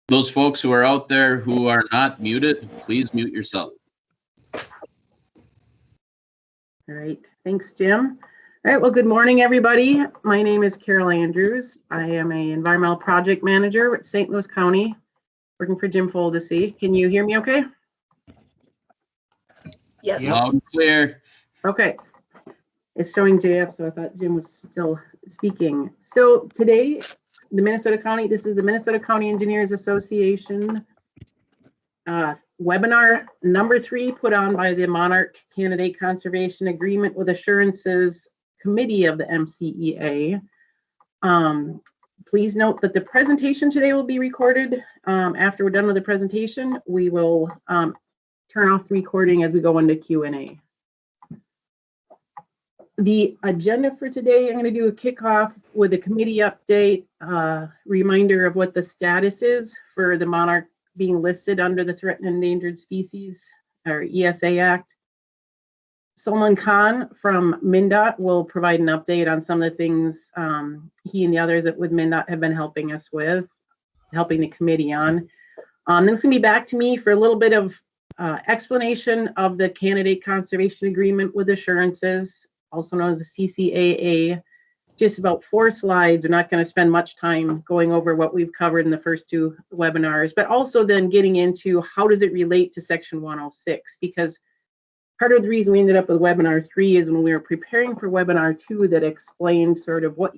Those folks who are out there who are not muted, please mute yourself. All right, thanks, Jim. All right, well, good morning, everybody. My name is Carol Andrews. I am an environmental project manager at St. Louis County, working for Jim Foldesy. Can you hear me okay? Yes. Loud and clear. Okay. It's showing JF, so I thought Jim was still speaking. So today, the Minnesota County, this is the Minnesota County Engineers Association webinar number 3 put on by the Monarch Candidate Conservation Agreement with Assurances Committee of the MCEA. Please note that the presentation today will be recorded. After we're done with the presentation, we will turn off the recording as we go into Q&A. The agenda for today, I'm going to do a kickoff with a committee update, reminder of what the status is for the Monarch being listed under the Threatened and Endangered Species, or ESA Act. Salman Khan from MnDOT will provide an update on some of the things he and the others with MnDOT have been helping us with, helping the committee on. Then it's going to be back to me for a little bit of explanation of the Candidate Conservation Agreement with Assurances, also known as the CCAA. Just about 4 slides. We're not going to spend much time going over what we've covered in the first 2 webinars, but also then getting into how does it relate to Section 106, because part of the reason we ended up with webinar 3 is when we were preparing for webinar 2 that explained sort of what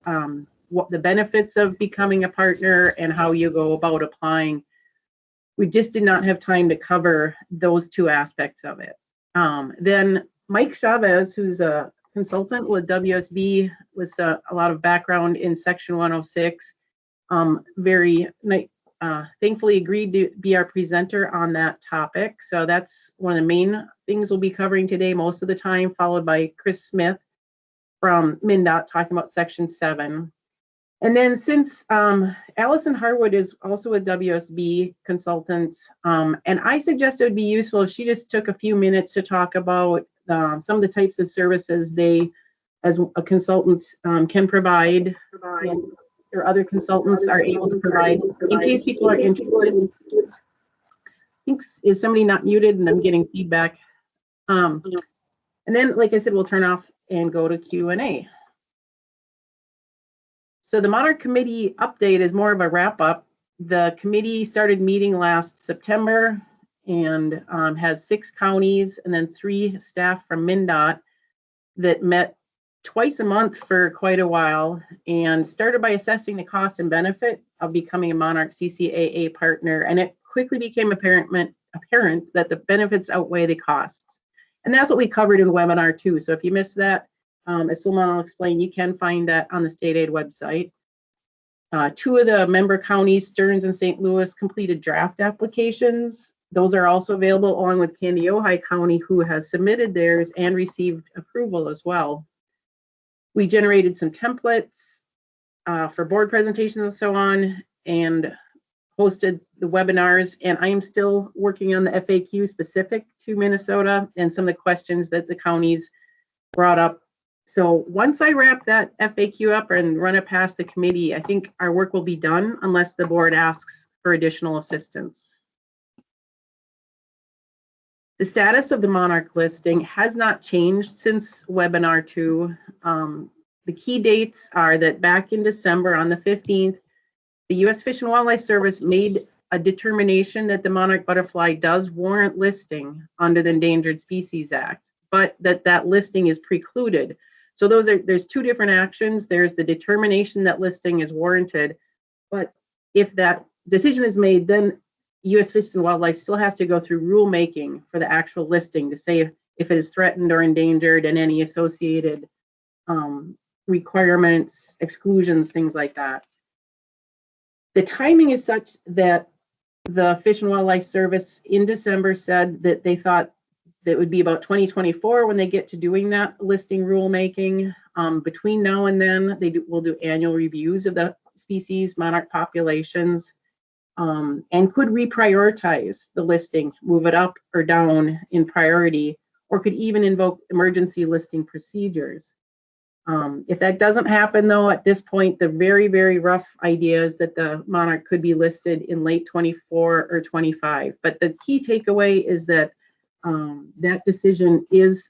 the benefits of becoming a partner and how you go about applying. We just did not have time to cover those 2 aspects of it. Then Mike Chavez, who's a consultant with WSB, with a lot of background in Section 106, thankfully agreed to be our presenter on that topic. So that's one of the main things we'll be covering today most of the time, followed by Chris Smith from MnDOT talking about Section 7. And then since Allison Harwood is also a WSB consultant, and I suggested it would be useful if she just took a few minutes to talk about some of the types of services they, as a consultant, can provide, or other consultants are able to provide, in case people are interested. I think, is somebody not muted? And I'm getting feedback. And then, like I said, we'll turn off and go to Q&A. So the Monarch Committee update is more of a wrap-up. The committee started meeting last September and has 6 counties and then 3 staff from MnDOT that met twice a month for quite a while, and started by assessing the cost and benefit of becoming a Monarch CCAA partner. And it quickly became apparent that the benefits outweigh the costs. And that's what we covered in webinar 2. So if you missed that, as Salman will explain, you can find that on the state aid website. 2 of the member counties, Stearns and St. Louis, completed draft applications. Those are also available, along with Kandiyohi County, who has submitted theirs and received approval as well. We generated some templates for board presentations and so on, and hosted the webinars. And I am still working on the FAQ specific to Minnesota and some of the questions that the counties brought up. So once I wrap that FAQ up and run it past the committee, I think our work will be done unless the board asks for additional assistance. The status of the Monarch listing has not changed since webinar 2. The key dates are that back in December on the 15th, the U.S. Fish and Wildlife Service made a determination that the monarch butterfly does warrant listing under the Endangered Species Act, but that listing is precluded. So there's 2 different actions. There's the determination that listing is warranted, but if that decision is made, then U.S. Fish and Wildlife still has to go through rulemaking for the actual listing to say if it is threatened or endangered and any associated requirements, exclusions, things like that. The timing is such that the Fish and Wildlife Service in December said that they thought that would be about 2024 when they get to doing that listing rulemaking. Between now and then, will do annual reviews of the species monarch populations. And could reprioritize the listing, move it up or down in priority, or could even invoke emergency listing procedures. If that doesn't happen though, at this point, the very, very rough idea is that the Monarch could be listed in late 24 or 25. But the key takeaway is that that decision is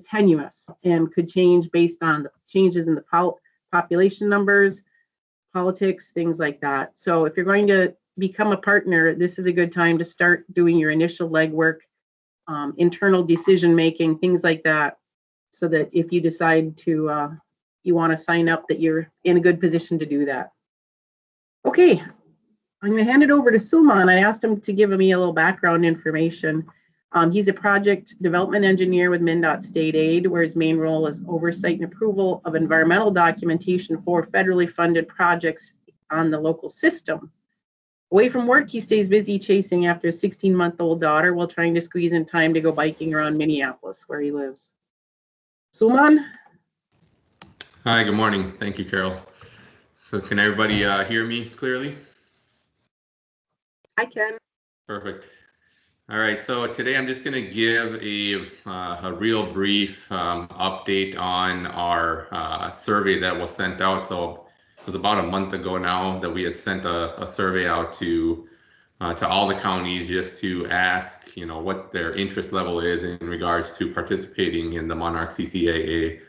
tenuous and could change based on the changes in the population numbers, politics, things like that. So if you're going to become a partner, this is a good time to start doing your initial legwork, internal decision making, things like that, so that if you decide to you want to sign up, that you're in a good position to do that. Okay, I'm going to hand it over to Suman. I asked him to give me a little background information. He's a project development engineer with MnDOT State Aid, where his main role is oversight and approval of environmental documentation for federally funded projects on the local system. Away from work, he stays busy chasing after a 16-month-old daughter while trying to squeeze in time to go biking around Minneapolis, where he lives. Suman? Hi, good morning. Thank you, Carol. So can everybody hear me clearly? I can. Perfect. All right, so today I'm just going to give a real brief update on our survey that was sent out. So it was about a month ago now that we had sent a survey out to all the counties just to ask, what their interest level is in regards to participating in the Monarch CCAA.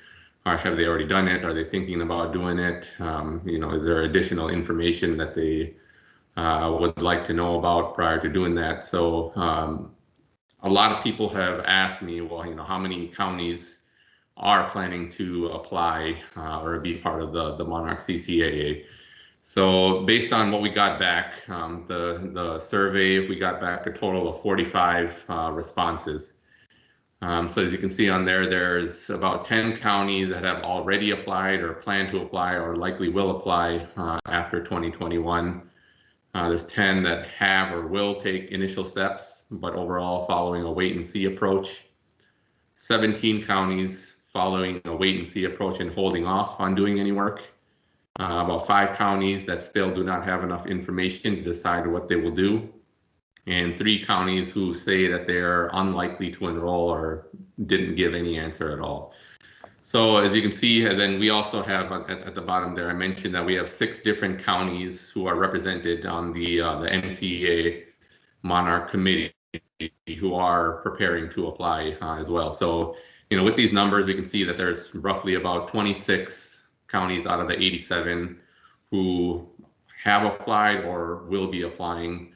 Or have they already done it? Are they thinking about doing it? Is there additional information that they would like to know about prior to doing that? So a lot of people have asked me, well, how many counties are planning to apply or be part of the Monarch CCAA? So based on what we got back, the survey, we got back a total of 45 responses. So as you can see on there, there's about 10 counties that have already applied or plan to apply or likely will apply after 2021. There's 10 that have or will take initial steps, but overall following a wait and see approach. 17 counties following a wait and see approach and holding off on doing any work. About 5 counties that still do not have enough information to decide what they will do. And 3 counties who say that they're unlikely to enroll or didn't give any answer at all. So as you can see, and then we also have at the bottom there, I mentioned that we have 6 different counties who are represented on the MCEA Monarch Committee who are preparing to apply as well. So, with these numbers, we can see that there's roughly about 26 counties out of the 87 who have applied or will be applying.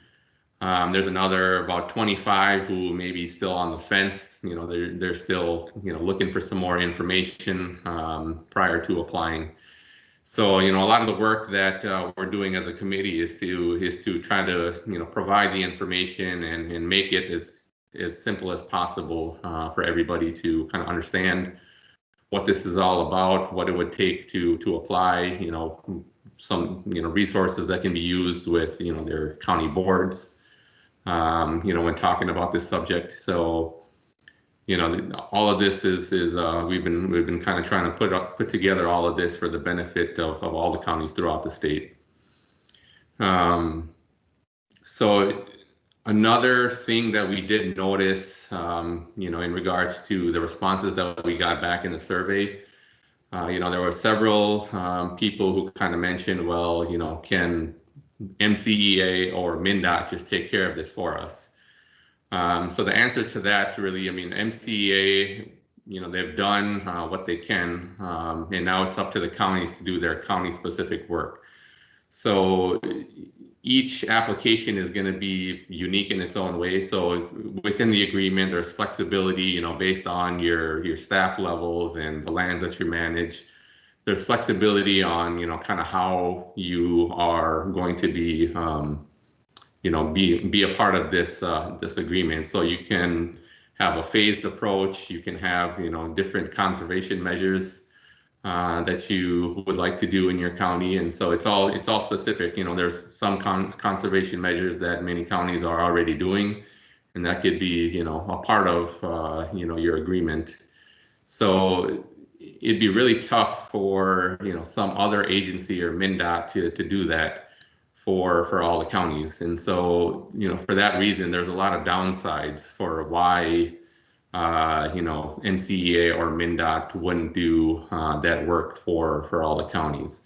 There's another about 25 who may be still on the fence. They're still looking for some more information prior to applying. So a lot of the work that we're doing as a committee is to try to provide the information and make it as simple as possible for everybody to kind of understand what this is all about, what it would take to apply. Some resources that can be used with their county boards. When talking about this subject. So, all of this is we've been kind of trying to put together all of this for the benefit of all the counties throughout the state. So another thing that we did notice, in regards to the responses that we got back in the survey, there were several people who kind of mentioned, well, can MCEA or MnDOT just take care of this for us? So the answer to that, really, MCEA, they've done what they can, and now it's up to the counties to do their county-specific work. So each application is going to be unique in its own way. So within the agreement, there's flexibility, based on your staff levels and the lands that you manage. There's flexibility on, kind of how you are going to be, be a part of this this agreement. So you can have a phased approach. You can have, different conservation measures that you would like to do in your county, and so it's all specific. There's some conservation measures that many counties are already doing, and that could be, a part of, your agreement. So it'd be really tough for some other agency or MnDOT to do that for all the counties. And so for that reason, there's a lot of downsides for why MCEA or MnDOT wouldn't do that work for all the counties.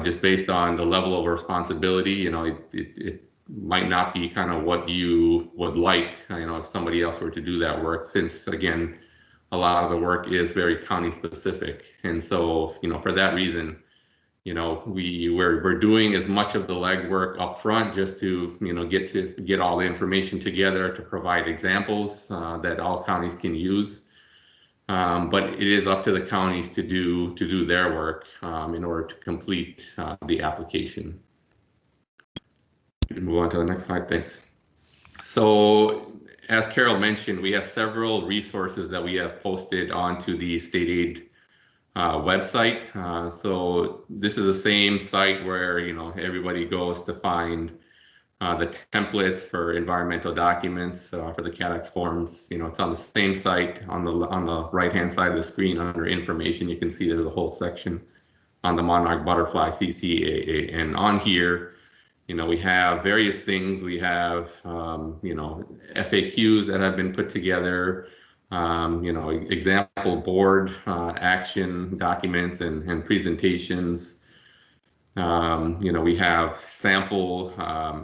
Just based on the level of responsibility, it might not be kind of what you would like, if somebody else were to do that work, since again, a lot of the work is very county specific. And so, for that reason, we're doing as much of the legwork up front just to get all the information together to provide examples that all counties can use. But it is up to the counties to do their work in order to complete the application. Move on to the next slide, thanks. So as Carol mentioned, we have several resources that we have posted onto the state aid website. So this is the same site where everybody goes to find the templates for environmental documents for the CADX forms. It's on the same site. On the right hand side of the screen under information, you can see there's a whole section on the Monarch Butterfly CCAA, and on here we have various things. We have FAQs that have been put together, example board action documents and presentations. We have sample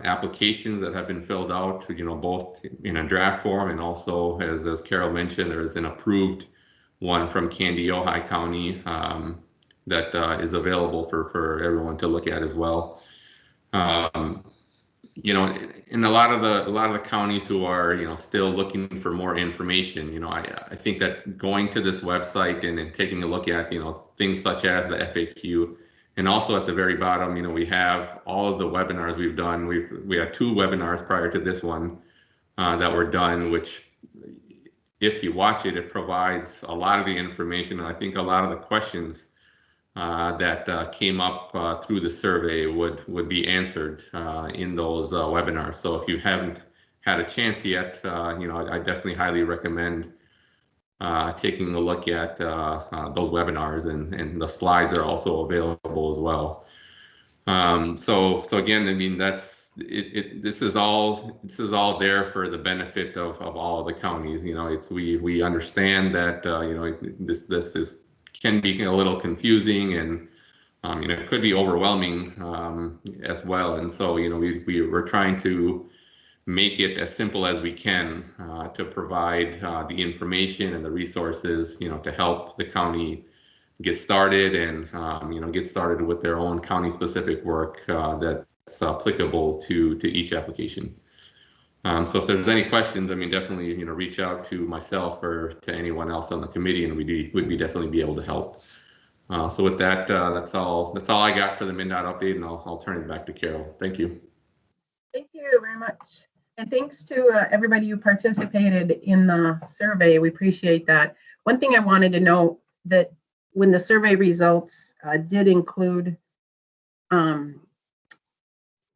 applications that have been filled out, both in a draft form and also, as Carol mentioned, there is an approved one from Kandiyohi County that is available for everyone to look at as well. In a lot of the counties who are still looking for more information, I think that going to this website and taking a look at things such as the FAQ, and also at the very bottom, we have all of the webinars we've done. We had 2 webinars prior to this one that were done, which if you watch it, it provides a lot of the information, and I think a lot of the questions that came up through the survey would be answered in those webinars. So if you haven't had a chance yet, I definitely highly recommend taking a look at those webinars, and the slides are also available as well. So again, I mean, that's it. This is all there for the benefit of all of the counties. We understand that this can be a little confusing, and it could be overwhelming as well. And so we're trying to make it as simple as we can to provide the information and the resources to help the county get started, and get started with their own county specific work that's applicable to each application. So if there's any questions, I mean, definitely reach out to myself or to anyone else on the committee, and we'd definitely be able to help. So with that, that's all I got for the MnDOT update, and I'll turn it back to Carol. Thank you. Thank you very much. And thanks to everybody who participated in the survey. We appreciate that. One thing I wanted to note, that when the survey results did include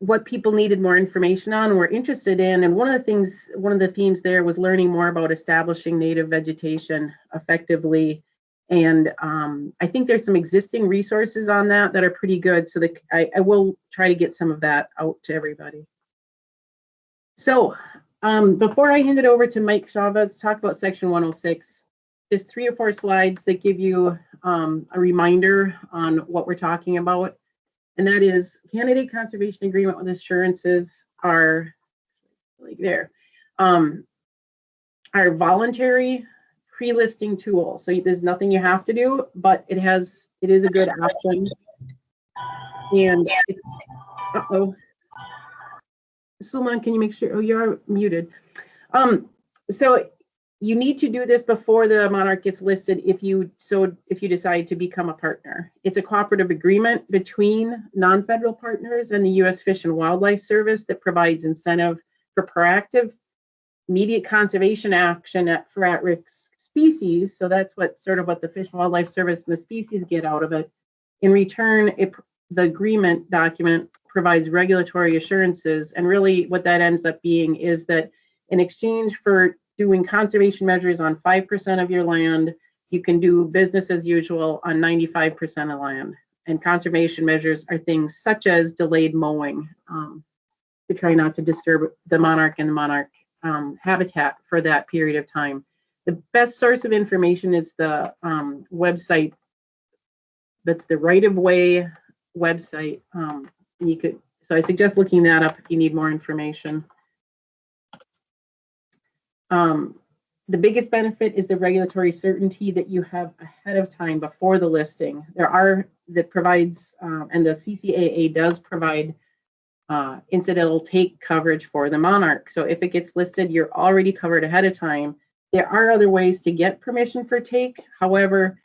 what people needed more information on or were interested in, and one of the themes there was learning more about establishing native vegetation effectively. And I think there's some existing resources on that are pretty good. So I will try to get some of that out to everybody. So before I hand it over to Mike Chavez to talk about Section 106, just 3 or 4 slides that give you a reminder on what we're talking about. And that is, candidate conservation agreement with assurances are like there, are voluntary pre-listing tool. So there's nothing you have to do, but it is a good option. And Suman, can you make sure? Oh, you're muted. So you need to do this before the Monarch gets listed if you decide to become a partner. It's a cooperative agreement between non-federal partners and the U.S. Fish and Wildlife Service that provides incentive for proactive, immediate conservation action for at-risk species. So that's what the Fish and Wildlife Service and the species get out of it. In return, the agreement document provides regulatory assurances, and really what that ends up being is that in exchange for doing conservation measures on 5% of your land, you can do business as usual on 95% of land. And conservation measures are things such as delayed mowing to try not to disturb the monarch and the monarch habitat for that period of time. The best source of information is the website. That's the right-of-way website. So I suggest looking that up if you need more information. The biggest benefit is the regulatory certainty that you have ahead of time before the listing. That provides, and the CCAA does provide incidental take coverage for the Monarch. So if it gets listed, you're already covered ahead of time. There are other ways to get permission for take. However,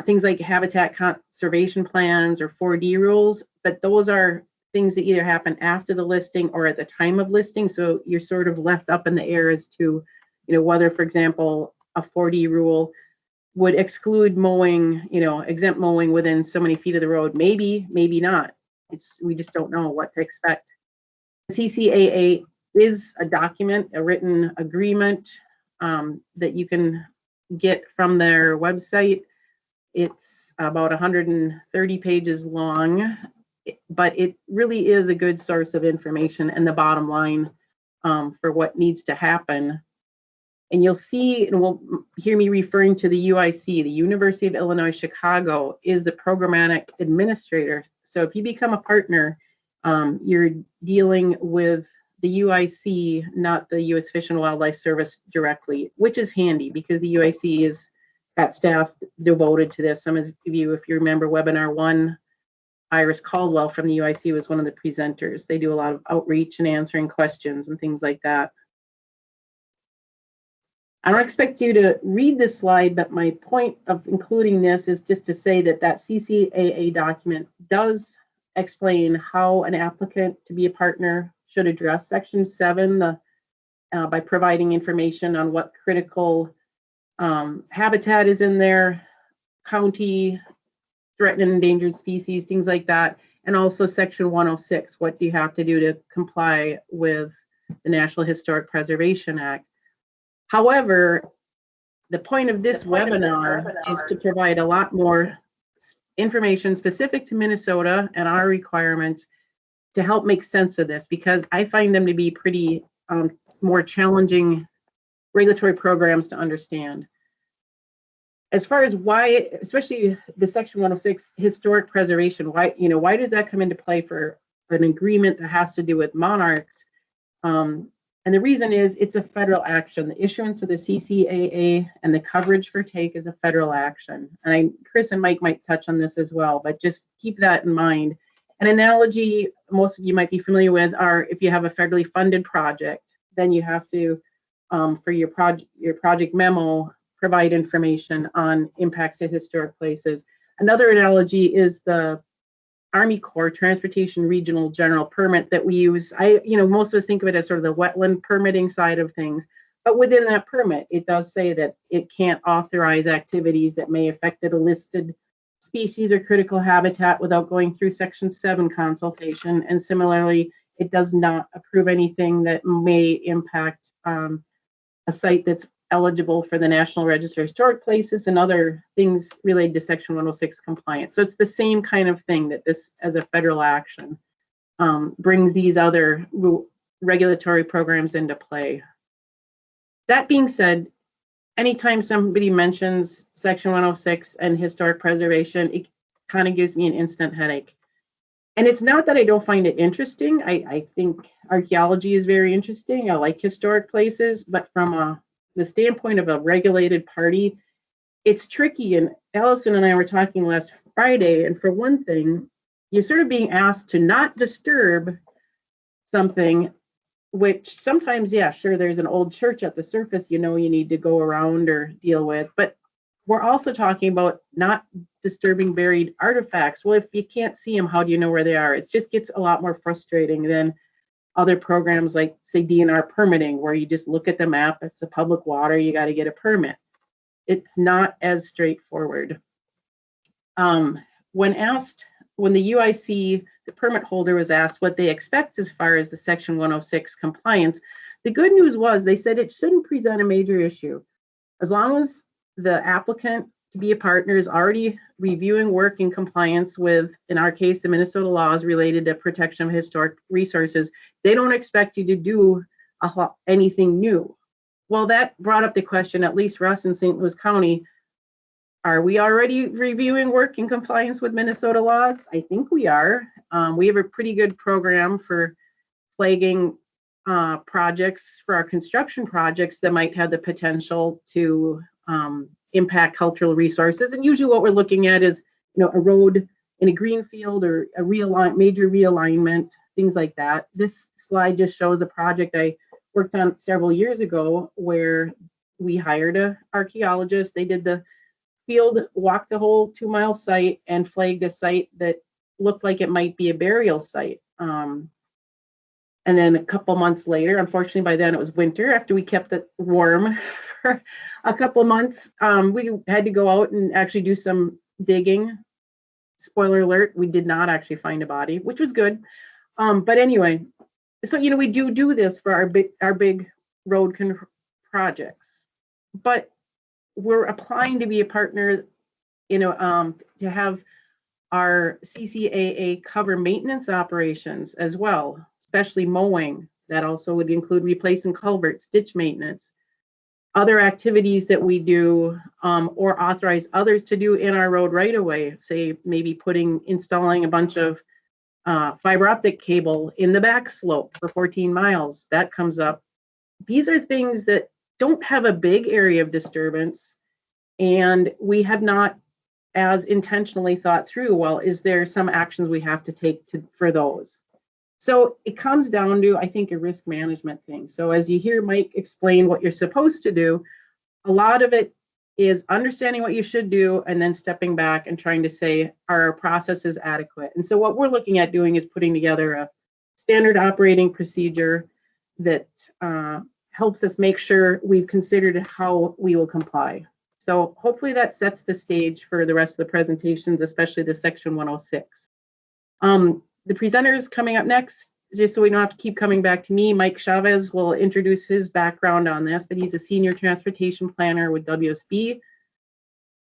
things like habitat conservation plans or 4D rules, but those are things that either happen after the listing or at the time of listing. So you're sort of left up in the air as to, whether, for example, a 4D rule would exclude mowing, exempt mowing within so many feet of the road. Maybe, maybe not. We just don't know what to expect. The CCAA is a document, a written agreement that you can get from their website. It's about 130 pages long, but it really is a good source of information and the bottom line for what needs to happen. And you'll see, and we'll hear me referring to the UIC, the University of Illinois Chicago, is the programmatic administrator. So if you become a partner, you're dealing with the UIC, not the U.S. Fish and Wildlife Service directly, which is handy because the UIC is got staff devoted to this. Some of you, if you remember webinar 1, Iris Caldwell from the UIC was one of the presenters. They do a lot of outreach and answering questions and things like that. I don't expect you to read this slide, but my point of including this is just to say that that CCAA document does explain how an applicant to be a partner should address Section 7 by providing information on what critical habitat is in their county, threatened and endangered species, things like that, and also Section 106, what do you have to do to comply with the National Historic Preservation Act. However, the point of this webinar is to provide a lot more information specific to Minnesota and our requirements to help make sense of this, because I find them to be pretty more challenging regulatory programs to understand. As far as why, especially the Section 106 historic preservation, why does that come into play for an agreement that has to do with monarchs? And the reason is it's a federal action. The issuance of the CCAA and the coverage for take is a federal action. And Chris and Mike might touch on this as well, but just keep that in mind. An analogy most of you might be familiar with are if you have a federally funded project, then you have to, for your project memo, provide information on impacts to historic places. Another analogy is the Army Corps Transportation Regional General Permit that we use. Most of us think of it as sort of the wetland permitting side of things, but within that permit, it does say that it can't authorize activities that may affect a listed species or critical habitat without going through Section 7 consultation. And similarly, it does not approve anything that may impact a site that's eligible for the National Register of Historic Places and other things related to Section 106 compliance. So it's the same kind of thing that this, as a federal action, brings these other regulatory programs into play. That being said, anytime somebody mentions Section 106 and historic preservation, it kind of gives me an instant headache. And it's not that I don't find it interesting. I think archaeology is very interesting. I like historic places, but from the standpoint of a regulated party, it's tricky. And Allison and I were talking last Friday, and for one thing, you're sort of being asked to not disturb something, which sometimes, yeah, sure, there's an old church at the surface, you need to go around or deal with, but we're also talking about not disturbing buried artifacts. Well, if you can't see them, how do you know where they are? It just gets a lot more frustrating than other programs like, say, DNR permitting, where you just look at the map, it's a public water, you got to get a permit. It's not as straightforward. When the UIC, the permit holder, was asked what they expect as far as the Section 106 compliance, the good news was they said it shouldn't present a major issue. As long as the applicant to be a partner is already reviewing work in compliance with, in our case, the Minnesota laws related to protection of historic resources, they don't expect you to do anything new. Well, that brought up the question, at least Russ in St. Louis County, are we already reviewing work in compliance with Minnesota laws? I think we are. We have a pretty good program for flagging projects for our construction projects that might have the potential to impact cultural resources. And usually what we're looking at is, a road in a green field or a major realignment, things like that. This slide just shows a project I worked on several years ago where we hired an archaeologist. They did the field, walked the whole 2-mile site and flagged a site that looked like it might be a burial site. And then a couple months later, unfortunately, by then it was winter, after we kept it warm for a couple months, we had to go out and actually do some digging. Spoiler alert, we did not actually find a body, which was good. But anyway, so, we do this for our big road projects, but we're applying to be a partner, to have our CCAA cover maintenance operations as well, especially mowing. That also would include replacing culverts, ditch maintenance, other activities that we do, or authorize others to do in our road right away. Say maybe installing a bunch of fiber optic cable in the back slope for 14 miles. That comes up. These are things that don't have a big area of disturbance, and we have not as intentionally thought through, well, is there some actions we have to take for those? So it comes down to, I think, a risk management thing. So as you hear Mike explain what you're supposed to do, a lot of it is understanding what you should do and then stepping back and trying to say, are our processes adequate? And so what we're looking at doing is putting together a standard operating procedure that helps us make sure we've considered how we will comply. So hopefully that sets the stage for the rest of the presentations, especially the section 106. The presenters coming up next, just so we don't have to keep coming back to me, Mike Chavez will introduce his background on this, but he's a senior transportation planner with WSB.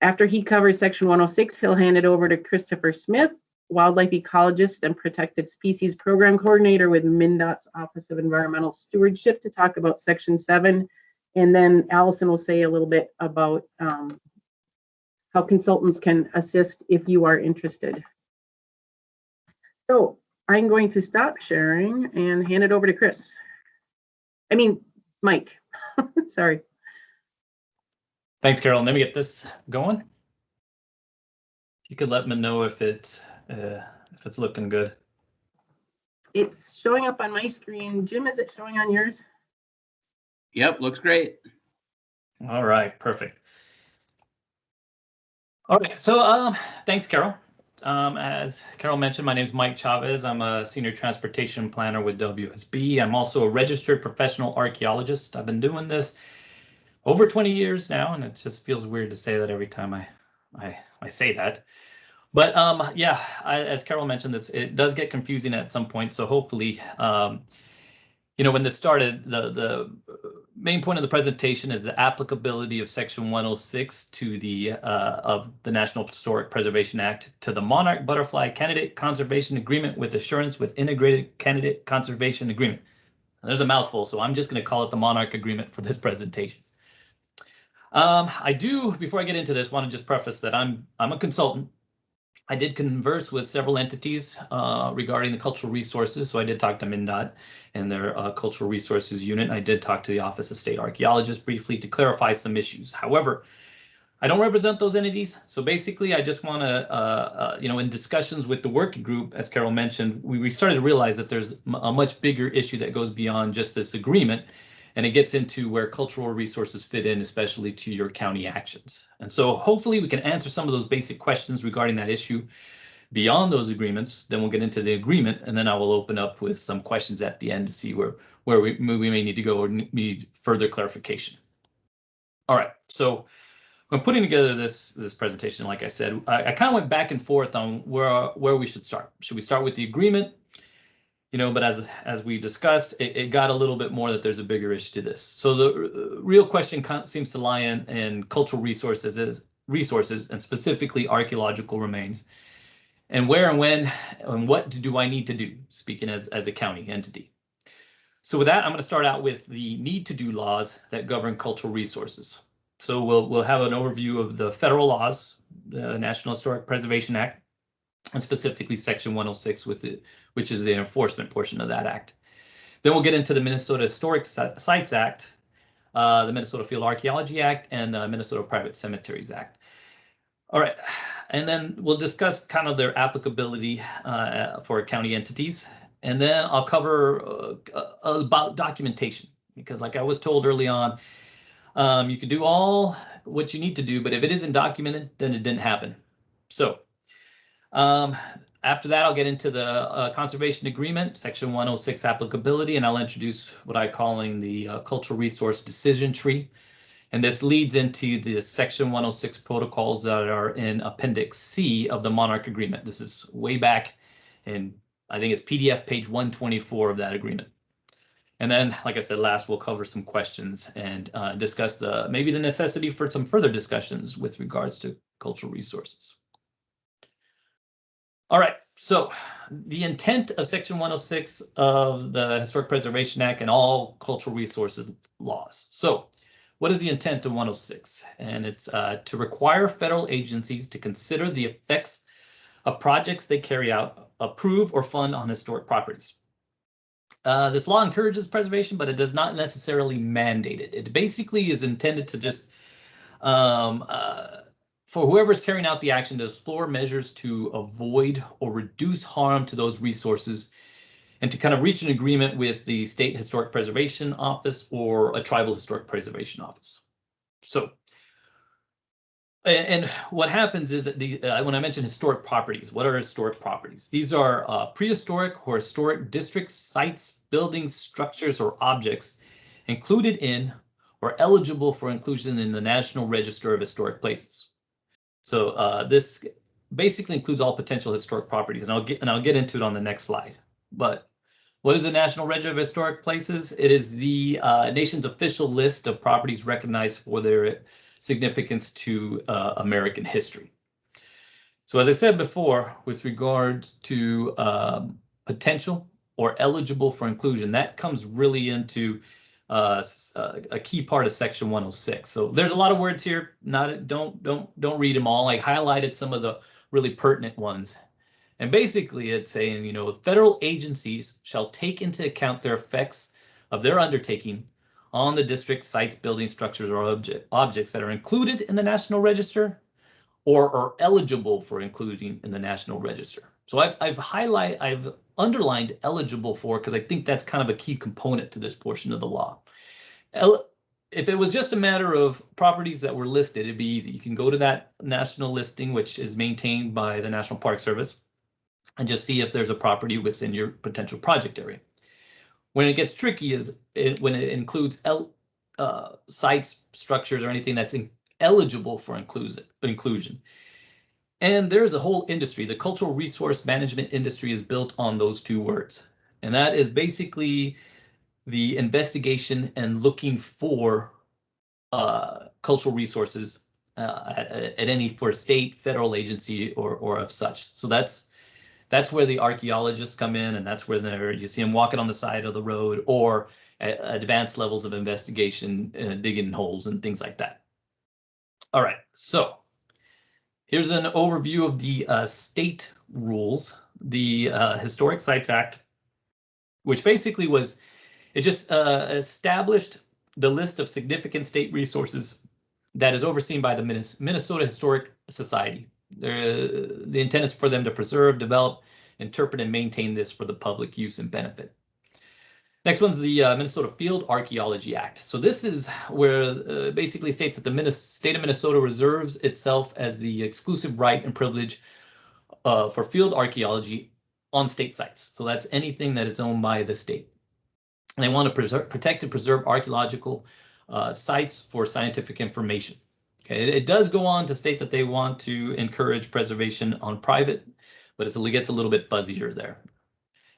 After he covers section 106, he'll hand it over to Christopher Smith, wildlife ecologist and protected species program coordinator with MnDOT's Office of Environmental Stewardship, to talk about section 7. And then Allison will say a little bit about how consultants can assist if you are interested. So I'm going to stop sharing and hand it over to Mike. Sorry. Thanks, Carol. Let me get this going. If you could let me know if it's looking good. It's showing up on my screen. Jim, is it showing on yours? Yep, looks great. All right, perfect. All right, so thanks, Carol. As Carol mentioned, my name is Mike Chavez. I'm a senior transportation planner with WSB. I'm also a registered professional archaeologist. I've been doing this over 20 years now, and it just feels weird to say that every time I say that. But yeah, as Carol mentioned, it does get confusing at some point. So hopefully, when this started, the main point of the presentation is the applicability of Section 106 to the of the National Historic Preservation Act to the Monarch Butterfly Candidate Conservation Agreement with Assurance with Integrated Candidate Conservation Agreement. And there's a mouthful, so I'm just going to call it the Monarch Agreement for this presentation. I do, before I get into this, want to just preface that I'm a consultant. I did converse with several entities regarding the cultural resources. So I did talk to MnDOT and their cultural resources unit. I did talk to the Office of State Archaeologists briefly to clarify some issues. However, I don't represent those entities. So basically, I just want to, in discussions with the working group, as Carol mentioned, we started to realize that there's a much bigger issue that goes beyond just this agreement. And it gets into where cultural resources fit in, especially to your county actions. And so hopefully we can answer some of those basic questions regarding that issue beyond those agreements. Then we'll get into the agreement, and then I will open up with some questions at the end to see where we may need to go or need further clarification. All right, so when putting together this presentation, like I said, I kind of went back and forth on where we should start. Should we start with the agreement? But as we discussed, it got a little bit more that there's a bigger issue to this. So the real question seems to lie in cultural resources and specifically archaeological remains, and where and when and what do I need to do, speaking as a county entity. So with that, I'm going to start out with the need to do laws that govern cultural resources. So we'll have an overview of the federal laws, the National Historic Preservation Act, and specifically Section 106, which is the enforcement portion of that act. Then we'll get into the Minnesota Historic Sites Act, the Minnesota Field Archaeology Act, and the Minnesota Private Cemeteries Act. All right, and then we'll discuss kind of their applicability for county entities. And then I'll cover about documentation, because like I was told early on, you can do all what you need to do, but if it isn't documented, then it didn't happen. So after that, I'll get into the conservation agreement, Section 106 applicability, and I'll introduce what I'm calling the cultural resource decision tree. And this leads into the Section 106 protocols that are in Appendix C of the Monarch agreement. This is way back in, I think it's PDF page 124 of that agreement. And then, like I said, last we'll cover some questions and discuss maybe the necessity for some further discussions with regards to cultural resources. All right, so the intent of Section 106 of the Historic Preservation Act and all cultural resources laws. So what is the intent of 106? And it's to require federal agencies to consider the effects of projects they carry out, approve, or fund on historic properties. This law encourages preservation, but it does not necessarily mandate it. It basically is intended to just, for whoever's carrying out the action, to explore measures to avoid or reduce harm to those resources, and to kind of reach an agreement with the State Historic Preservation Office or a Tribal Historic Preservation Office. So, and what happens is that when I mention historic properties, what are historic properties? These are prehistoric or historic districts, sites, buildings, structures, or objects included in or eligible for inclusion in the National Register of Historic Places. So this basically includes all potential historic properties, and I'll get into it on the next slide. But what is the National Register of Historic Places? It is the nation's official list of properties recognized for their significance to American history. So as I said before, with regards to potential or eligible for inclusion, that comes really into a key part of Section 106. So there's a lot of words here. Don't read them all. I highlighted some of the really pertinent ones. And basically it's saying, you know, federal agencies shall take into account their effects of their undertaking on the district, sites, buildings, structures, or objects that are included in the National Register or are eligible for including in the National Register. So I've underlined eligible for, because I think that's kind of a key component to this portion of the law. If it was just a matter of properties that were listed, it'd be easy. You can go to that national listing, which is maintained by the National Park Service, and just see if there's a property within your potential project area. When it gets tricky is when it includes sites, structures, or anything that's eligible for inclusion. And there's a whole industry. The cultural resource management industry is built on those two words. And that is basically the investigation and looking for cultural resources at any for state, federal agency, or of such. So that's where the archaeologists come in, and that's where you see them walking on the side of the road, or at advanced levels of investigation, digging holes and things like that. All right, so here's an overview of the state rules. The Historic Sites Act, which basically it just established the list of significant state resources that is overseen by the Minnesota Historic Society. The intent is for them to preserve, develop, interpret, and maintain this for the public use and benefit. Next one's the Minnesota Field Archaeology Act. So this is where basically states that the state of Minnesota reserves itself as the exclusive right and privilege for field archaeology on state sites. So that's anything that is owned by the state. And they want to protect and preserve archaeological sites for scientific information. Okay, it does go on to state that they want to encourage preservation on private, but it gets a little bit fuzzier there.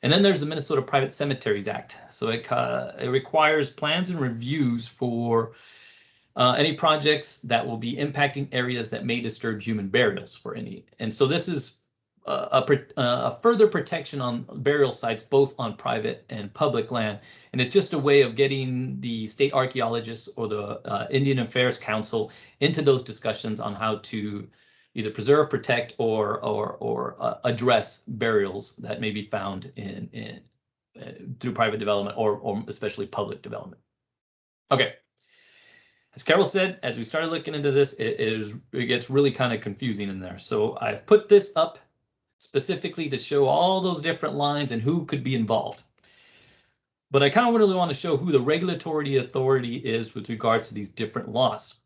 And then there's the Minnesota Private Cemeteries Act. So it requires plans and reviews for any projects that will be impacting areas that may disturb human burials for any. And so this is a further protection on burial sites, both on private and public land. And it's just a way of getting the state archaeologists or the Indian Affairs Council into those discussions on how to either preserve, protect, or address burials that may be found in through private development or especially public development. Okay. As Carol said, as we started looking into this, it gets really kind of confusing in there. So I've put this up specifically to show all those different lines and who could be involved. But I kind of really want to show who the regulatory authority is with regards to these different laws.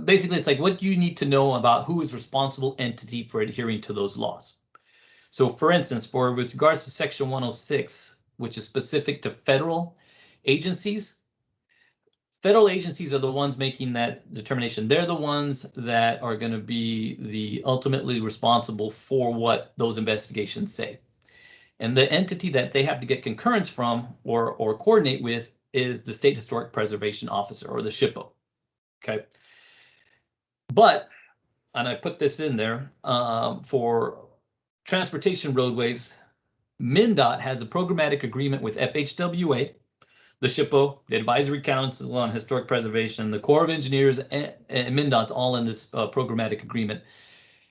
Basically, it's like what you need to know about who is responsible entity for adhering to those laws. So for instance, with regards to Section 106, which is specific to federal agencies, federal agencies are the ones making that determination. They're the ones that are going to be the ultimately responsible for what those investigations say. And the entity that they have to get concurrence from or coordinate with is the State Historic Preservation Officer, or the SHPO. Okay. But, and I put this in there, for transportation roadways, MnDOT has a programmatic agreement with FHWA, the SHPO, the Advisory Council on Historic Preservation, the Corps of Engineers, and MnDOT's all in this programmatic agreement.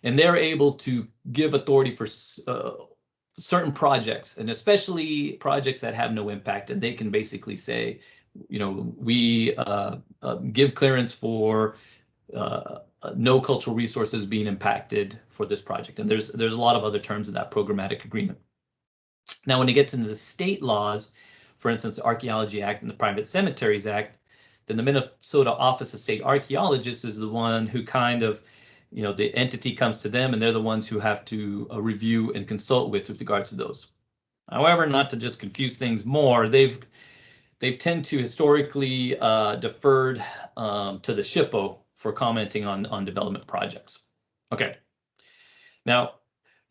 And they're able to give authority for certain projects, and especially projects that have no impact. And they can basically say, you know, we give clearance for no cultural resources being impacted for this project. And there's a lot of other terms in that programmatic agreement. Now, when it gets into the state laws, for instance, the Archaeology Act and the Private Cemeteries Act, then the Minnesota Office of State Archaeologists is the one who kind of, you know, the entity comes to them and they're the ones who have to review and consult with regards to those. However, not to just confuse things more, they've tend to historically deferred to the SHPO for commenting on development projects. Okay. Now,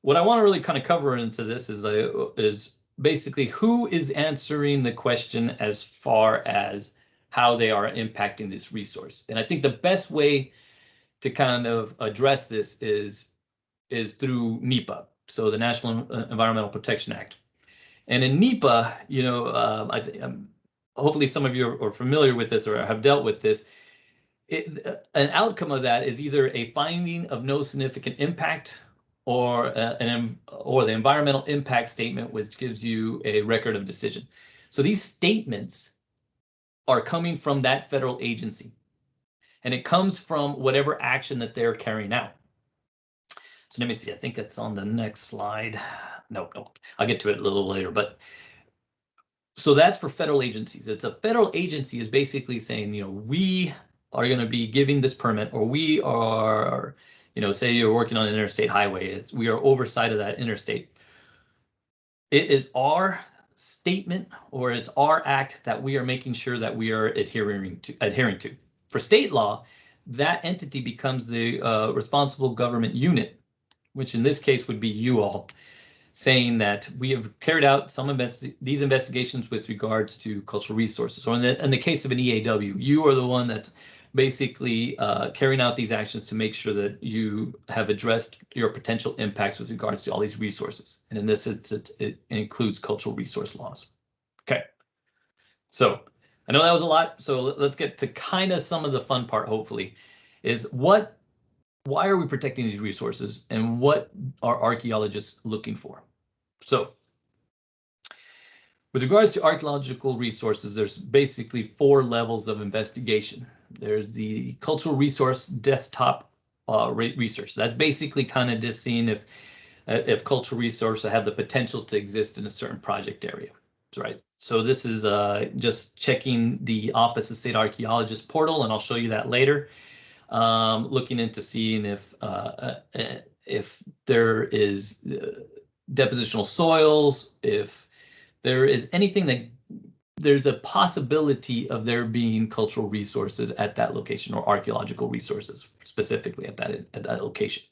what I want to really kind of cover into this is basically who is answering the question as far as how they are impacting this resource. And I think the best way to kind of address this is through NEPA, so the National Environmental Protection Act. And in NEPA, you know, hopefully some of you are familiar with this or have dealt with this. An outcome of that is either a finding of no significant impact or the environmental impact statement, which gives you a record of decision. So these statements are coming from that federal agency, and it comes from whatever action that they're carrying out. So let me see, I think it's on the next slide. No, I'll get to it a little later, but so that's for federal agencies. It's a federal agency is basically saying, you know, we are going to be giving this permit, or we are, you know, say you're working on an interstate highway, we are oversight of that interstate. It is our statement, or it's our act that we are making sure that we are adhering to. For state law, that entity becomes the responsible government unit, which in this case would be you all, saying that we have carried out these investigations with regards to cultural resources. Or in the case of an EAW, you are the one that's basically carrying out these actions to make sure that you have addressed your potential impacts with regards to all these resources. And in this, it includes cultural resource laws. Okay, so I know that was a lot, so let's get to kind of some of the fun part, hopefully, is why are we protecting these resources and what are archaeologists looking for? So with regards to archaeological resources, there's basically 4 levels of investigation. There's the cultural resource desktop research. That's basically kind of just seeing if cultural resources have the potential to exist in a certain project area, right? So this is just checking the Office of State Archaeologist portal, and I'll show you that later. Looking into seeing if there is depositional soils, if there is anything that there's a possibility of there being cultural resources at that location, or archaeological resources specifically at that location.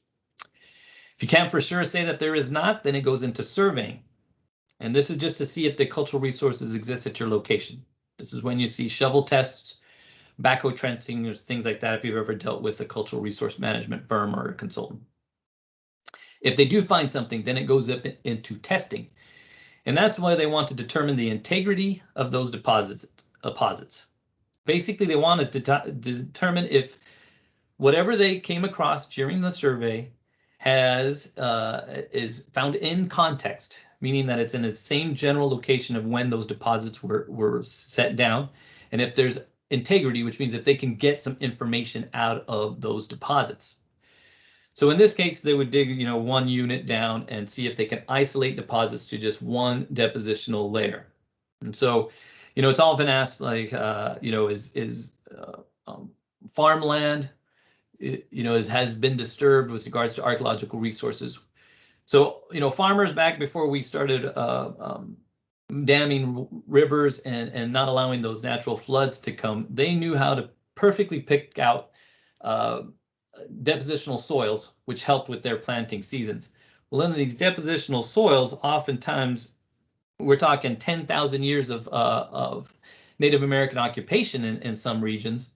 If you can't for sure say that there is not, then it goes into surveying. And this is just to see if the cultural resources exist at your location. This is when you see shovel tests, backhoe trenching, or things like that, if you've ever dealt with a cultural resource management firm or a consultant. If they do find something, then it goes up into testing. And that's why they want to determine the integrity of those deposits. Basically, they want to determine if whatever they came across during the survey is found in context, meaning that it's in the same general location of when those deposits were set down. And if there's integrity, which means if they can get some information out of those deposits. So in this case, they would dig, one unit down and see if they can isolate deposits to just one depositional layer. And so, it's often asked, like, is farmland, has been disturbed with regards to archaeological resources. So, farmers back before we started damming rivers and not allowing those natural floods to come, they knew how to perfectly pick out depositional soils, which helped with their planting seasons. Well, in these depositional soils, oftentimes we're talking 10,000 years of Native American occupation in some regions.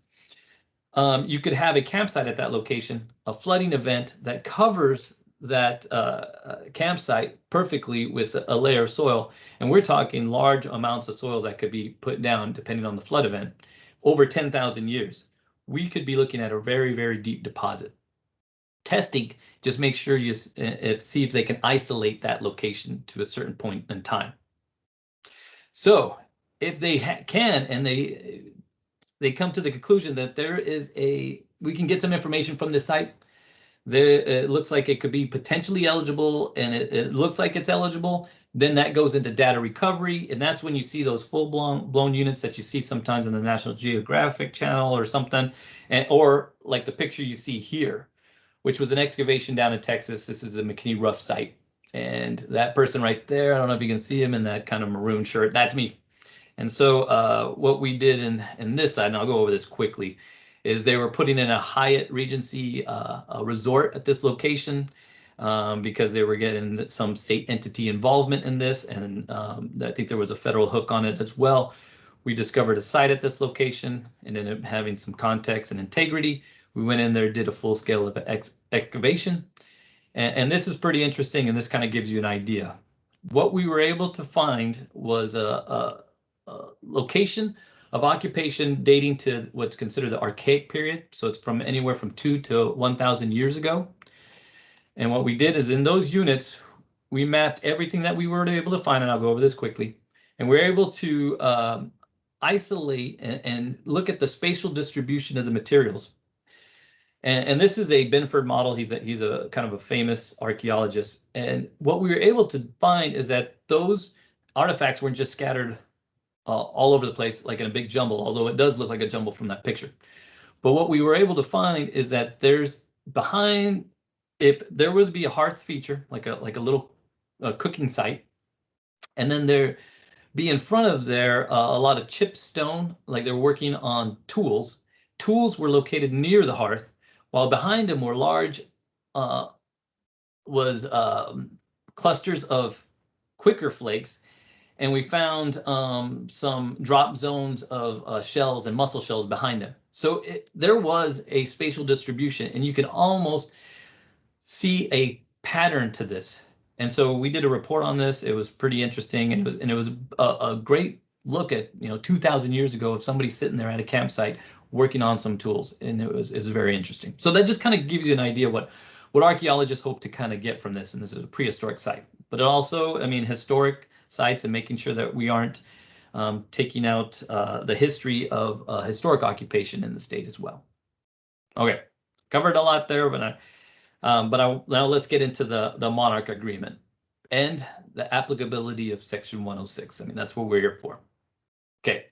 You could have a campsite at that location, a flooding event that covers that campsite perfectly with a layer of soil. And we're talking large amounts of soil that could be put down depending on the flood event over 10,000 years. We could be looking at a very, very deep deposit. Testing just makes sure you see if they can isolate that location to a certain point in time. So if they can, and they come to the conclusion that we can get some information from this site, it looks like it could be potentially eligible, and it looks like it's eligible, then that goes into data recovery, and that's when you see those full-blown units that you see sometimes in the National Geographic Channel or something, or like the picture you see here, which was an excavation down in Texas. This is a McKinney Rough site, and that person right there, I don't know if you can see him in that kind of maroon shirt, that's me. And so what we did in this side, and I'll go over this quickly, is they were putting in a Hyatt Regency resort at this location because they were getting some state entity involvement in this, and I think there was a federal hook on it as well. We discovered a site at this location and ended up having some context and integrity. We went in there, did a full scale of excavation, and this is pretty interesting, and this kind of gives you an idea. What we were able to find was a location of occupation dating to what's considered the archaic period. So it's from anywhere from 2 to 1,000 years ago. And what we did is in those units, we mapped everything that we were able to find, and I'll go over this quickly. And we're able to isolate and look at the spatial distribution of the materials. And this is a Binford model. He's a kind of a famous archaeologist. And what we were able to find is that those artifacts weren't just scattered all over the place like in a big jumble, although it does look like a jumble from that picture. But what we were able to find is that there's behind, if there would be a hearth feature, like a little cooking site, and then there be in front of there a lot of chipped stone, like they're working on tools. Tools were located near the hearth, while behind them were large clusters of quicker flakes. And we found some drop zones of shells and mussel shells behind them. So there was a spatial distribution, and you can almost see a pattern to this. And so we did a report on this. It was pretty interesting, and it was a great look at 2,000 years ago of somebody sitting there at a campsite working on some tools, and it was very interesting. So that just kind of gives you an idea what archaeologists hope to kind of get from this. And this is a prehistoric site, but it also, historic sites, and making sure that we aren't taking out the history of historic occupation in the state as well. Okay, covered a lot there, but now let's get into the Monarch agreement and the applicability of Section 106. That's what we're here for. Okay,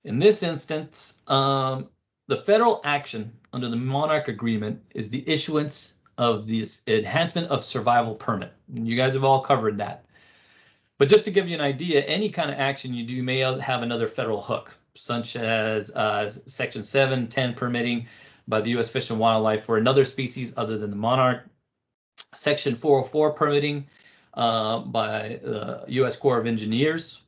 in this instance, the federal action under the Monarch agreement is the issuance of this enhancement of survival permit. And you guys have all covered that. But just to give you an idea, any kind of action you do may have another federal hook, such as Section 710 permitting by the U.S. Fish and Wildlife for another species other than the monarch, Section 404 permitting by the U.S. Corps of Engineers.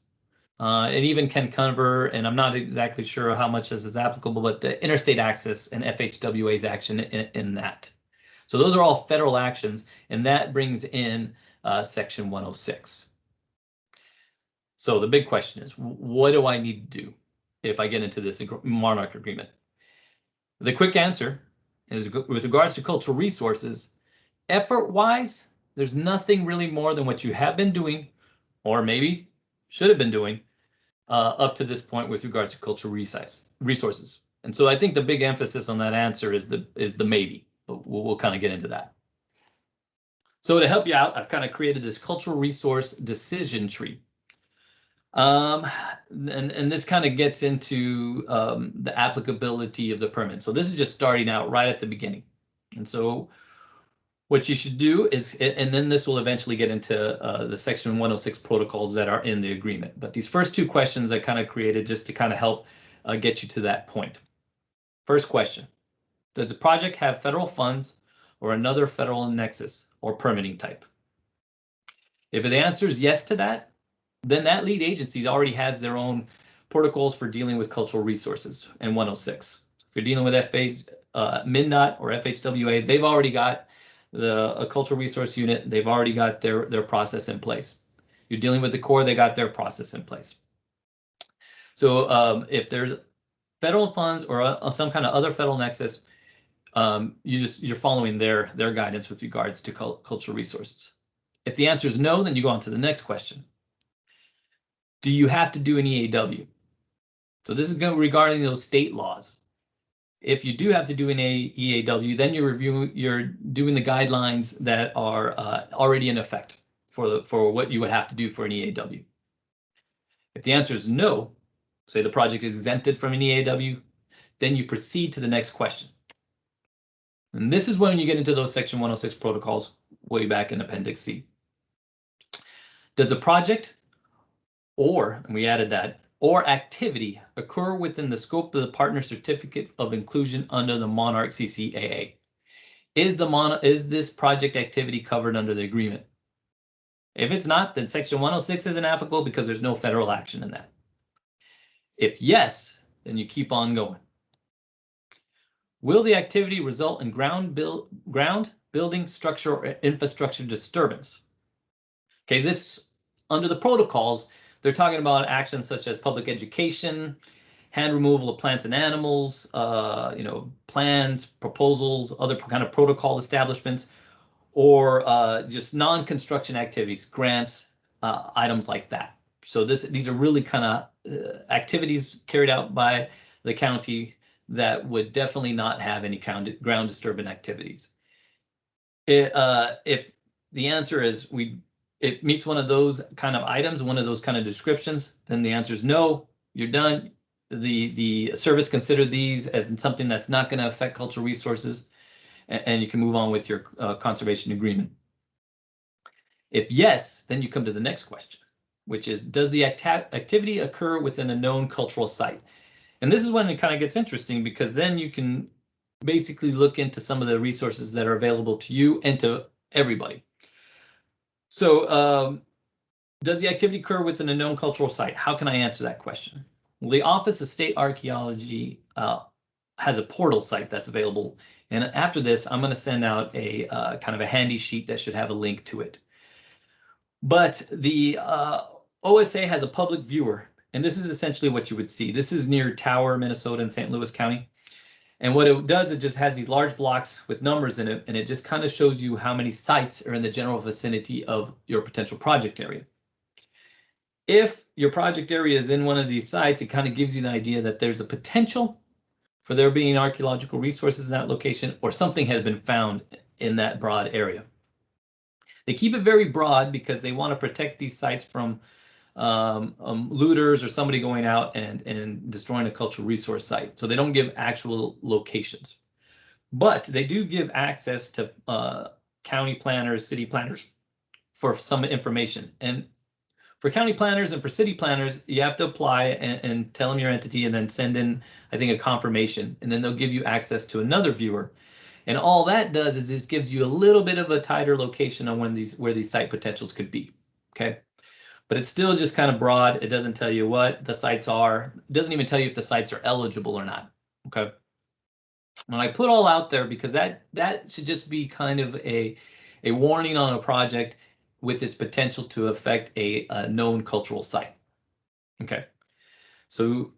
It even can cover, and I'm not exactly sure how much this is applicable, but the interstate access and FHWA's action in that. So those are all federal actions, and that brings in Section 106. So the big question is, what do I need to do if I get into this Monarch agreement? The quick answer is, with regards to cultural resources, effort-wise, there's nothing really more than what you have been doing, or maybe should have been doing, up to this point with regards to cultural resources. And so I think the big emphasis on that answer is the maybe, but we'll kind of get into that. So to help you out, I've kind of created this cultural resource decision tree. And this kind of gets into the applicability of the permit. So this is just starting out right at the beginning. And so what you should do is, and then this will eventually get into the Section 106 protocols that are in the agreement. But these first two questions I kind of created just to kind of help get you to that point. First question, does the project have federal funds or another federal nexus or permitting type? If the answer is yes to that, then that lead agency already has their own protocols for dealing with cultural resources in 106. If you're dealing with MnDOT or FHWA, they've already got a cultural resource unit. They've already got their process in place. You're dealing with the Corps, they got their process in place. So if there's federal funds or some kind of other federal nexus, you're following their guidance with regards to cultural resources. If the answer is no, then you go on to the next question. Do you have to do an EAW? So this is regarding those state laws. If you do have to do an EAW, then you're doing the guidelines that are already in effect for what you would have to do for an EAW. If the answer is no, say the project is exempted from an EAW, then you proceed to the next question. And this is when you get into those Section 106 protocols way back in Appendix C. Does a project and we added that, or activity occur within the scope of the partner certificate of inclusion under the Monarch CCAA? Is this project activity covered under the agreement? If it's not, then Section 106 isn't applicable because there's no federal action in that. If yes, then you keep on going. Will the activity result in ground building, structure, or infrastructure disturbance? Okay, this under the protocols, they're talking about actions such as public education, hand removal of plants and animals, plans, proposals, other kind of protocol establishments, or just non-construction activities, grants, items like that. So these are really kind of activities carried out by the county that would definitely not have any ground disturbance activities. If the answer is it meets one of those kind of items, one of those kind of descriptions, then the answer is no, you're done. The service considered these as something that's not going to affect cultural resources, and you can move on with your conservation agreement. If yes, then you come to the next question, which is, does the activity occur within a known cultural site? And this is when it kind of gets interesting, because then you can basically look into some of the resources that are available to you and to everybody. So does the activity occur within a known cultural site? How can I answer that question? Well, the Office of State Archaeology has a portal site that's available. And after this, I'm going to send out a kind of a handy sheet that should have a link to it. But the OSA has a public viewer, and this is essentially what you would see. This is near Tower, Minnesota, in St. Louis County. And what it does, it just has these large blocks with numbers in it, and it just kind of shows you how many sites are in the general vicinity of your potential project area. If your project area is in one of these sites, it kind of gives you an idea that there's a potential for there being archaeological resources in that location, or something has been found in that broad area. They keep it very broad because they want to protect these sites from looters or somebody going out and destroying a cultural resource site. So they don't give actual locations, but they do give access to county planners, city planners for some information. And for county planners and for city planners, you have to apply and tell them your entity and then send in, I think, a confirmation, and then they'll give you access to another viewer. And all that does is just gives you a little bit of a tighter location on where these site potentials could be. Okay. But it's still just kind of broad. It doesn't tell you what the sites are. It doesn't even tell you if the sites are eligible or not. Okay. And I put all out there because that should just be kind of a warning on a project with its potential to affect a known cultural site. Okay, so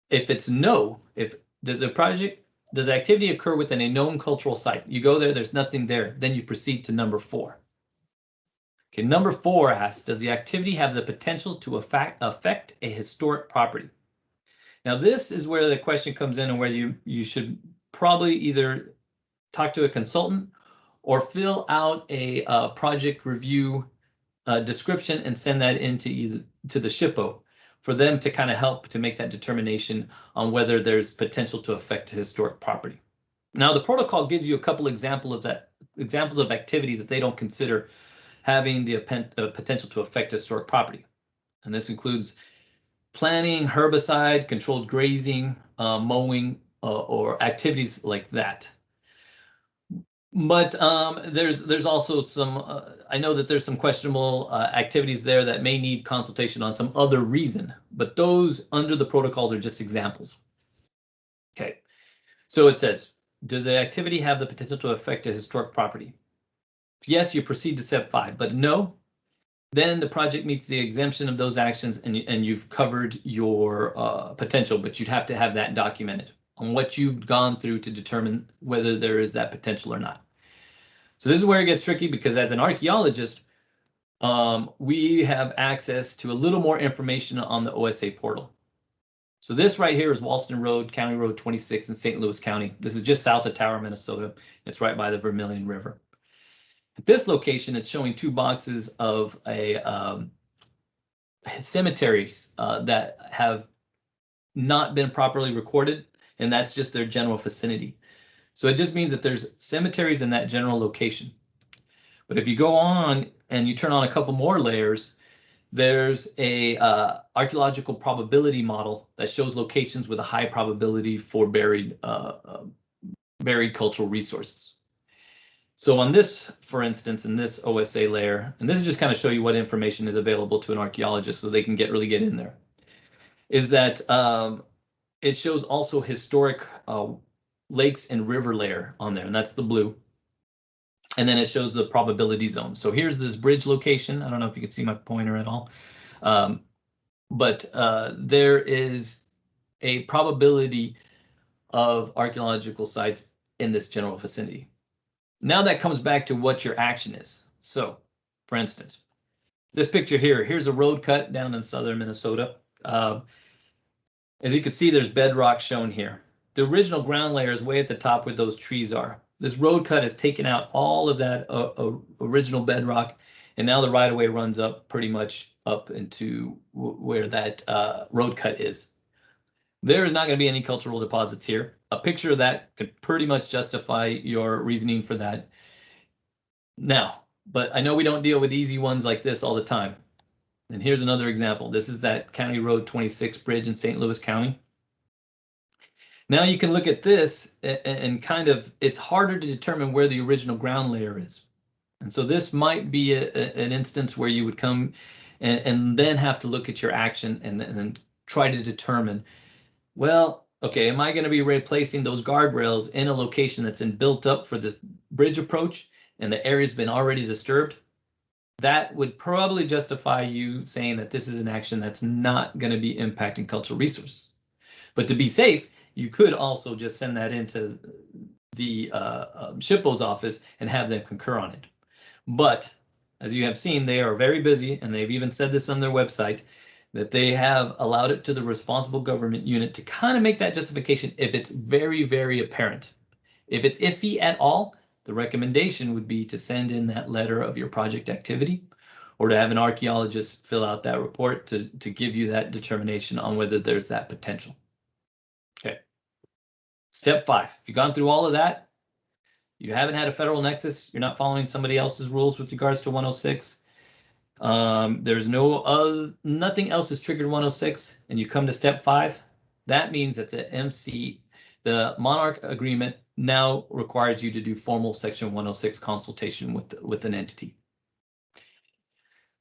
if it's no, if does activity occur within a known cultural site? You go there, there's nothing there, then you proceed to number 4. Okay, number 4 asks, does the activity have the potential to affect a historic property? Now this is where the question comes in and where you should probably either talk to a consultant or fill out a project review description and send that into to the SHPO for them to kind of help to make that determination on whether there's potential to affect historic property. Now the protocol gives you a couple examples of activities that they don't consider having the potential to affect historic property. And this includes planting, herbicide, controlled grazing, mowing, or activities like that. But there's also some, I know that there's some questionable activities there that may need consultation on some other reason, but those under the protocols are just examples. Okay, so it says, does the activity have the potential to affect a historic property? Yes, you proceed to step 5, but no, then the project meets the exemption of those actions and you've covered your potential, but you'd have to have that documented on what you've gone through to determine whether there is that potential or not. So this is where it gets tricky because as an archaeologist, we have access to a little more information on the OSA portal. So this right here is Walston Road, County Road 26 in St. Louis County. This is just south of Tower, Minnesota. It's right by the Vermilion River. At this location, it's showing 2 boxes of cemeteries that have not been properly recorded, and that's just their general vicinity. So it just means that there's cemeteries in that general location. But if you go on and you turn on a couple more layers, there's a archaeological probability model that shows locations with a high probability for buried cultural resources. So on this, for instance, in this OSA layer, and this is just kind of show you what information is available to an archaeologist so they can really get in there, is that it shows also historic lakes and river layer on there, and that's the blue. And then it shows the probability zone. So here's this bridge location. I don't know if you can see my pointer at all, but there is a probability of archaeological sites in this general vicinity. Now that comes back to what your action is. So, for instance, this picture here, here's a road cut down in southern Minnesota. As you can see, there's bedrock shown here. The original ground layer is way at the top where those trees are. This road cut has taken out all of that original bedrock, and now the right-of-way runs up pretty much up into where that road cut is. There is not going to be any cultural deposits here. A picture of that could pretty much justify your reasoning for that. Now, but I know we don't deal with easy ones like this all the time. And here's another example. This is that County Road 26 bridge in St. Louis County. Now you can look at this and kind of, it's harder to determine where the original ground layer is. And so this might be an instance where you would come and then have to look at your action and then try to determine, well, okay, am I going to be replacing those guardrails in a location that's been built up for the bridge approach and the area's been already disturbed? That would probably justify you saying that this is an action that's not going to be impacting cultural resources. But to be safe, you could also just send that into the SHPO's office and have them concur on it. But as you have seen, they are very busy, and they've even said this on their website, that they have allowed it to the responsible government unit to kind of make that justification if it's very, very apparent. If it's iffy at all, the recommendation would be to send in that letter of your project activity, or to have an archaeologist fill out that report to give you that determination on whether there's that potential. Okay. Step 5, if you've gone through all of that, you haven't had a federal nexus, you're not following somebody else's rules with regards to 106, there's nothing else has triggered 106, and you come to step 5, that means that the Monarch agreement now requires you to do formal section 106 consultation with an entity.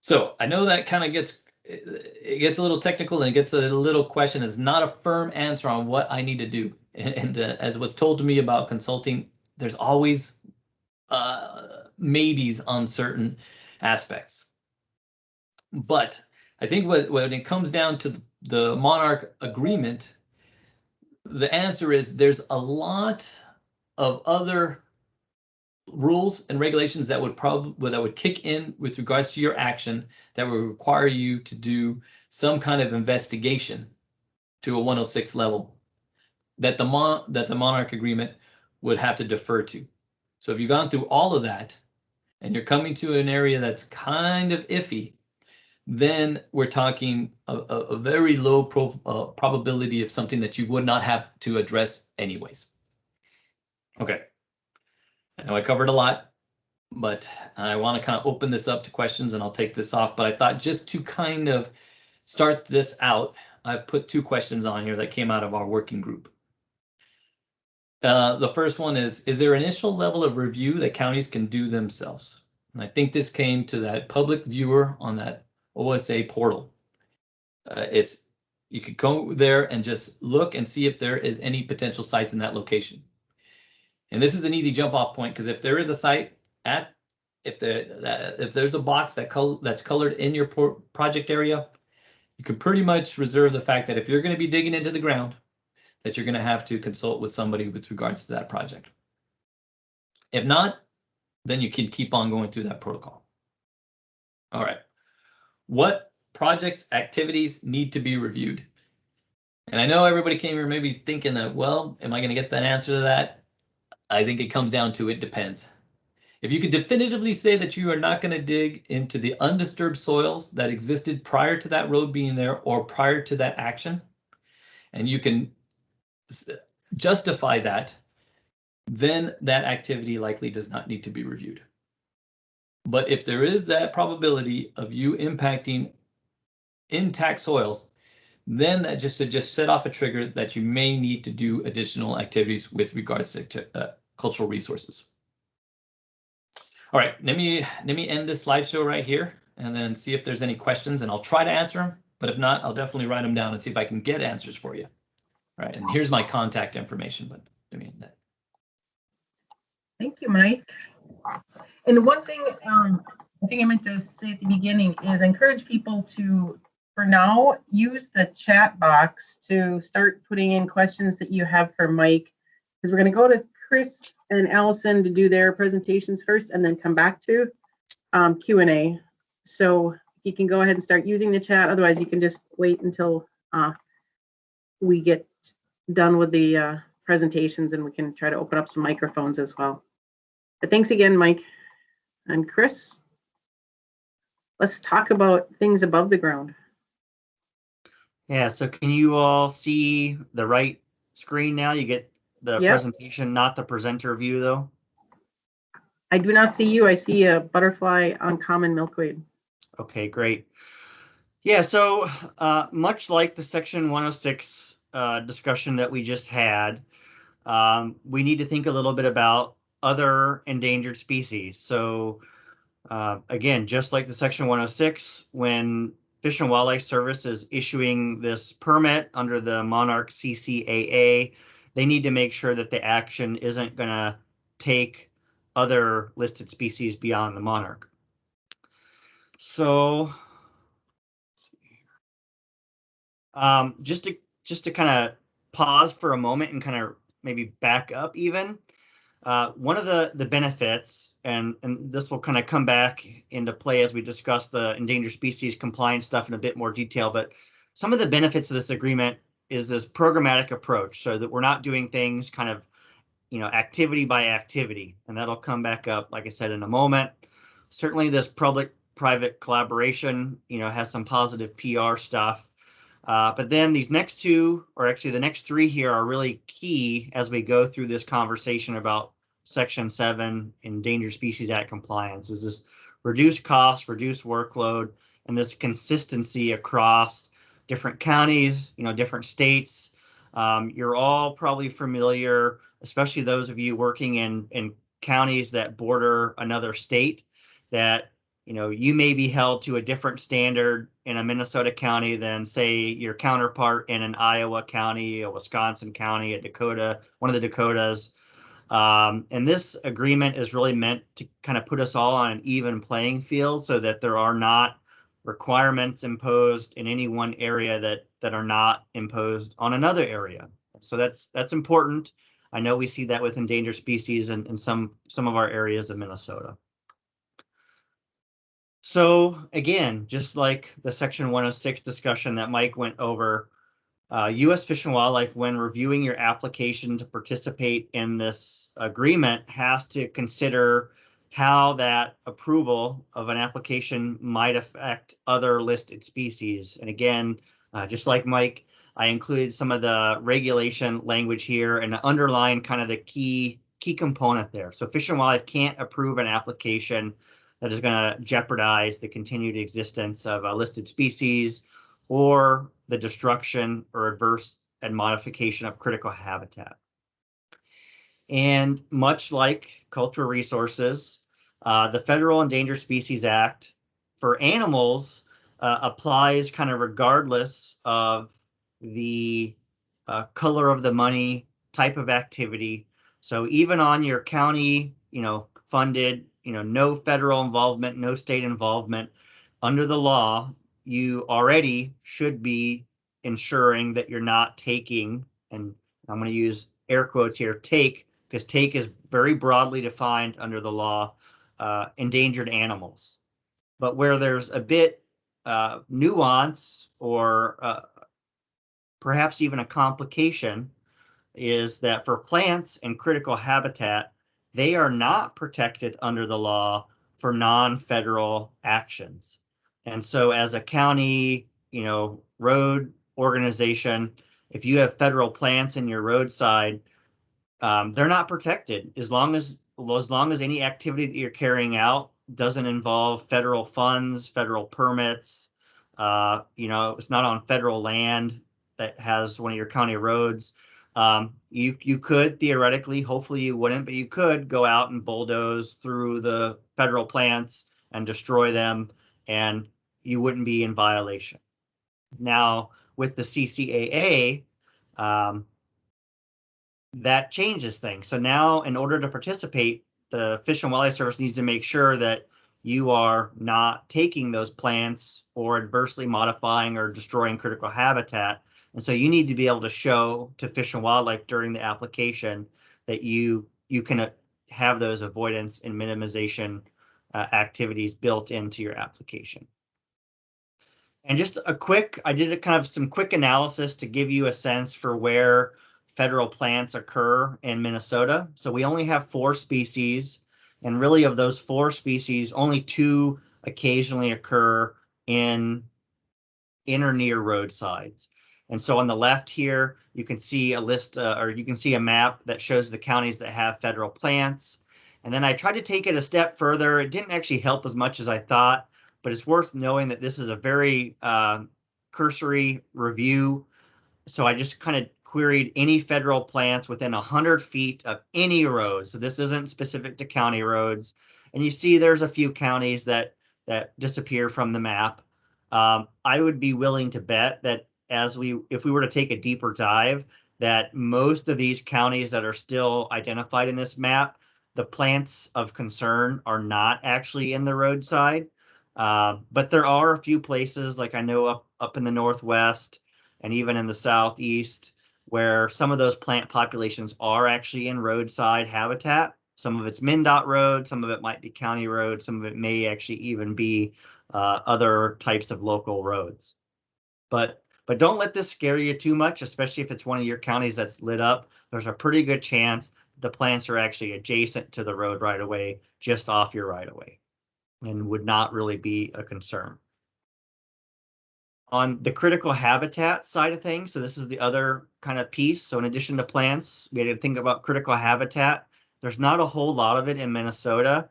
So I know that kind of gets a little technical and it gets a little question. It's not a firm answer on what I need to do. And as was told to me about consulting, there's always maybes on certain aspects. But I think when it comes down to the Monarch agreement, the answer is there's a lot of other rules and regulations that would kick in with regards to your action that would require you to do some kind of investigation to a 106 level that the Monarch agreement would have to defer to. So if you've gone through all of that and you're coming to an area that's kind of iffy, then we're talking a very low probability of something that you would not have to address anyways. Okay. I know I covered a lot, but I want to kind of open this up to questions, and I'll take this off. But I thought just to kind of start this out, I've put 2 questions on here that came out of our working group. The first one is there an initial level of review that counties can do themselves? And I think this came to that public viewer on that OSA portal. You could go there and just look and see if there is any potential sites in that location. And this is an easy jump off point, because if there is a site if there's a box that's colored in your project area, you can pretty much reserve the fact that if you're going to be digging into the ground, that you're going to have to consult with somebody with regards to that project. If not, then you can keep on going through that protocol. All right. What projects, activities need to be reviewed? And I know everybody came here maybe thinking that, well, am I going to get that answer to that? I think it comes down to it depends. If you can definitively say that you are not going to dig into the undisturbed soils that existed prior to that road being there or prior to that action, and you can justify that, then that activity likely does not need to be reviewed. But if there is that probability of you impacting intact soils, then that just set off a trigger that you may need to do additional activities with regards to cultural resources. All right, let me end this slideshow right here and then see if there's any questions, and I'll try to answer them. But if not, I'll definitely write them down and see if I can get answers for you. All right, and here's my contact information. But Thank you, Mike. And one thing I think I meant to say at the beginning is encourage people to, for now, use the chat box to start putting in questions that you have for Mike, because we're going to go to Chris and Allison to do their presentations first and then come back to Q&A. So you can go ahead and start using the chat. Otherwise, you can just wait until we get done with the presentations, and we can try to open up some microphones as well. But thanks again, Mike. And Chris, let's talk about things above the ground. Yeah, so can you all see the right screen now? You get the presentation, not the presenter view, though? I do not see you. I see a butterfly on common milkweed. Okay, great. Yeah, so much like the Section 106 discussion that we just had, we need to think a little bit about other endangered species. So again, just like the Section 106, when Fish and Wildlife Service is issuing this permit under the Monarch CCAA, they need to make sure that the action isn't going to take other listed species beyond the Monarch. So just to kind of pause for a moment and kind of maybe back up even, one of the benefits, and this will kind of come back into play as we discuss the endangered species compliance stuff in a bit more detail, but some of the benefits of this agreement is this programmatic approach, so that we're not doing things kind of, activity by activity, and that'll come back up, like I said, in a moment. Certainly this public-private collaboration, has some positive PR stuff. But then these next two, or actually the next three here, are really key as we go through this conversation about Section 7 Endangered Species Act compliance, is this reduced cost, reduced workload, and this consistency across different counties, different states. You're all probably familiar, especially those of you working in counties that border another state, that you may be held to a different standard in a Minnesota county than, say, your counterpart in an Iowa county, a Wisconsin county, a Dakota, one of the Dakotas. And this agreement is really meant to kind of put us all on an even playing field so that there are not requirements imposed in any one area that are not imposed on another area. So that's important. I know we see that with endangered species in some of our areas of Minnesota. So again, just like the Section 106 discussion that Mike went over, U.S. Fish and Wildlife, when reviewing your application to participate in this agreement, has to consider how that approval of an application might affect other listed species. And again, just like Mike, I included some of the regulation language here and underline kind of the key component there. So Fish and Wildlife can't approve an application that is going to jeopardize the continued existence of a listed species or the destruction or adverse and modification of critical habitat. And much like cultural resources, the Federal Endangered Species Act for animals applies kind of regardless of the color of the money, type of activity. So even on your county, funded, no federal involvement, no state involvement, under the law, you already should be ensuring that you're not taking, and I'm going to use air quotes here, take, because take is very broadly defined under the law, endangered animals. But where there's a bit nuance or perhaps even a complication is that for plants and critical habitat, they are not protected under the law for non-federal actions. And so as a county, road organization, if you have federal plants in your roadside, they're not protected as long as any activity that you're carrying out doesn't involve federal funds, federal permits. It's not on federal land that has one of your county roads. You could theoretically, hopefully you wouldn't, but you could go out and bulldoze through the federal plants and destroy them, and you wouldn't be in violation. Now, with the CCAA, that changes things. So now, in order to participate, the Fish and Wildlife Service needs to make sure that you are not taking those plants or adversely modifying or destroying critical habitat. And so you need to be able to show to Fish and Wildlife during the application that you can have those avoidance and minimization activities built into your application. And just I did some quick analysis to give you a sense for where federal plants occur in Minnesota. So we only have 4 species, and really of those 4 species, only 2 occasionally occur in or near roadsides. And so on the left here, you can see a list or you can see a map that shows the counties that have federal plants. And then I tried to take it a step further. It didn't actually help as much as I thought, but it's worth knowing that this is a very cursory review. So I just kind of queried any federal plants within 100 feet of any road. So this isn't specific to county roads. And you see there's a few counties that disappear from the map. I would be willing to bet that if we were to take a deeper dive, that most of these counties that are still identified in this map, the plants of concern are not actually in the roadside. But there are a few places, like I know up in the Northwest and even in the Southeast, where some of those plant populations are actually in roadside habitat. Some of it's MnDOT road, some of it might be county road, some of it may actually even be other types of local roads. But don't let this scare you too much, especially if it's one of your counties that's lit up. There's a pretty good chance the plants are actually adjacent to the road right away, just off your right of way, and would not really be a concern. On the critical habitat side of things, so this is the other kind of piece. So in addition to plants, we had to think about critical habitat. There's not a whole lot of it in Minnesota.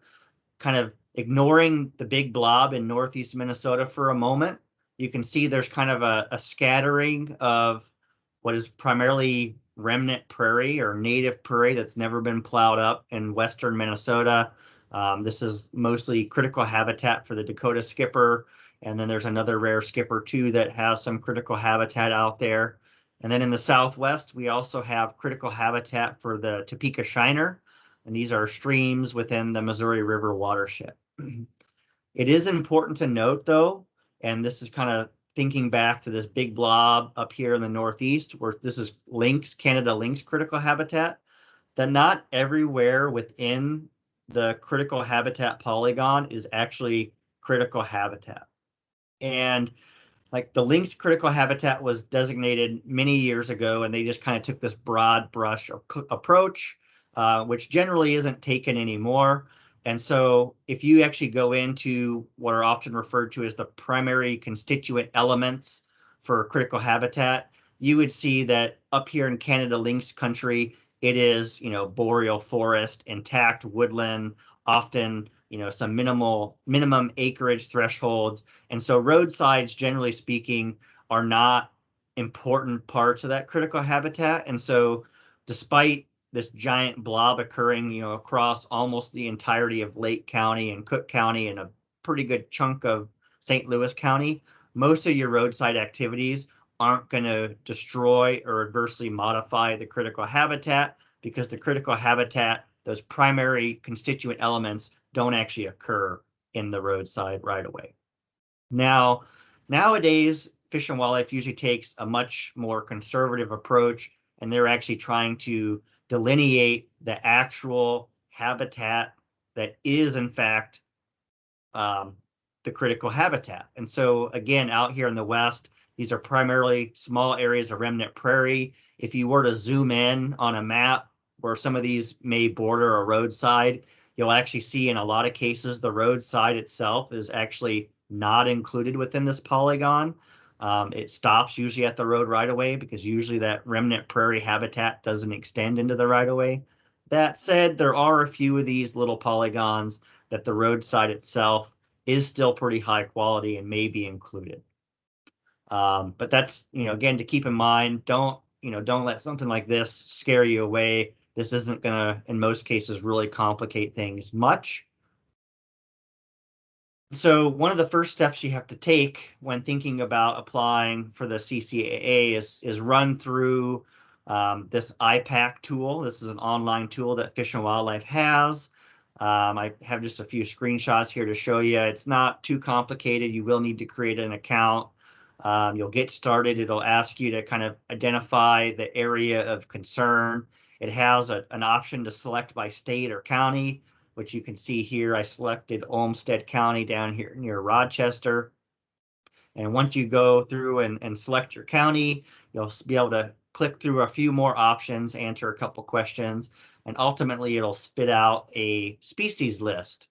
Kind of ignoring the big blob in northeast Minnesota for a moment, you can see there's kind of a scattering of what is primarily remnant prairie or native prairie that's never been plowed up in western Minnesota. This is mostly critical habitat for the Dakota skipper. And then there's another rare skipper too that has some critical habitat out there. And then in the Southwest, we also have critical habitat for the Topeka Shiner. And these are streams within the Missouri River watershed. It is important to note though, and this is kind of thinking back to this big blob up here in the Northeast, where this is Canada lynx critical habitat, that not everywhere within the critical habitat polygon is actually critical habitat. And like the lynx critical habitat was designated many years ago, and they just kind of took this broad brush approach, which generally isn't taken anymore. And so if you actually go into what are often referred to as the primary constituent elements for critical habitat, you would see that up here in Canada lynx country, it is, boreal forest, intact woodland, often, some minimum acreage thresholds. And so roadsides, generally speaking, are not important parts of that critical habitat. And so despite this giant blob occurring, across almost the entirety of Lake County and Cook County and a pretty good chunk of St. Louis County, most of your roadside activities aren't going to destroy or adversely modify the critical habitat, because the critical habitat, those primary constituent elements, don't actually occur in the roadside right away. Now, nowadays, Fish and Wildlife usually takes a much more conservative approach, and they're actually trying to delineate the actual habitat that is, in fact, the critical habitat. And so, again, out here in the West, these are primarily small areas of remnant prairie. If you were to zoom in on a map where some of these may border a roadside, you'll actually see in a lot of cases the roadside itself is actually not included within this polygon. It stops usually at the road right of way, because usually that remnant prairie habitat doesn't extend into the right of way. That said, there are a few of these little polygons that the roadside itself is still pretty high quality and may be included. But that's, again, to keep in mind, don't let something like this scare you away. This isn't going to, in most cases, really complicate things much. So one of the first steps you have to take when thinking about applying for the CCAA is run through this IPAC tool. This is an online tool that Fish and Wildlife has. I have just a few screenshots here to show you. It's not too complicated. You will need to create an account. You'll get started. It'll ask you to kind of identify the area of concern. It has an option to select by state or county, which you can see here. I selected Olmsted County down here near Rochester. And once you go through and select your county, you'll be able to click through a few more options, answer a couple questions, and ultimately it'll spit out a species list.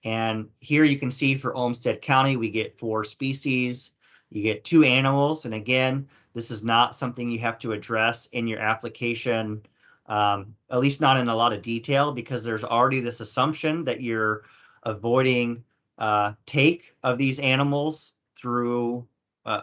And here you can see for Olmsted County, we get 4 species. You get 2 animals. And again, this is not something you have to address in your application, at least not in a lot of detail, because there's already this assumption that you're avoiding take of these animals through,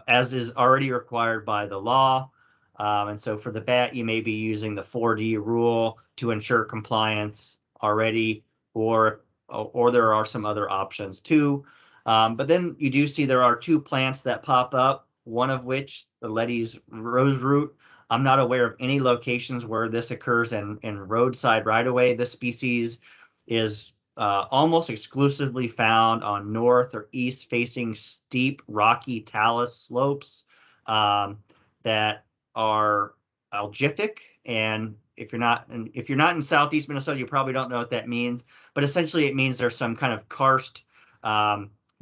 as is already required by the law. And so for the bat, you may be using the 4D rule to ensure compliance already, or there are some other options too. But then you do see there are 2 plants that pop up, one of which, the Letty's roseroot. I'm not aware of any locations where this occurs in roadside right-of-way. This species is almost exclusively found on north or east facing steep rocky talus slopes that are algific. And if you're not in southeast Minnesota, you probably don't know what that means. But essentially, it means there's some kind of karst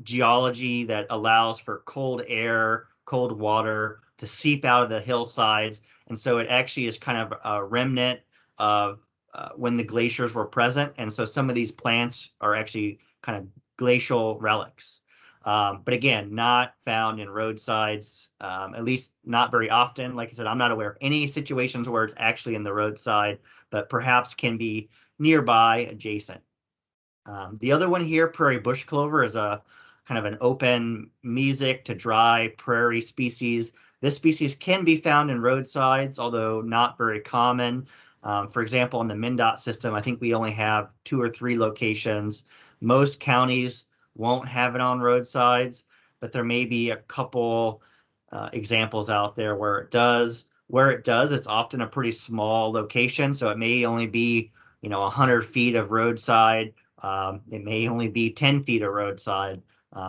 geology that allows for cold air, cold water to seep out of the hillsides. And so it actually is kind of a remnant of when the glaciers were present. And so some of these plants are actually kind of glacial relics. But again, not found in roadsides, at least not very often. Like I said, I'm not aware of any situations where it's actually in the roadside, but perhaps can be nearby, adjacent. The other one here, prairie bush clover, is a kind of an open mesic to dry prairie species. This species can be found in roadsides, although not very common. For example, in the MnDOT system, I think we only have 2 or 3 locations Most counties won't have it on roadsides, but there may be a couple examples out there where it does. Where it does, it's often a pretty small location, so it may only be 100 feet of roadside. It may only be 10 feet of roadside.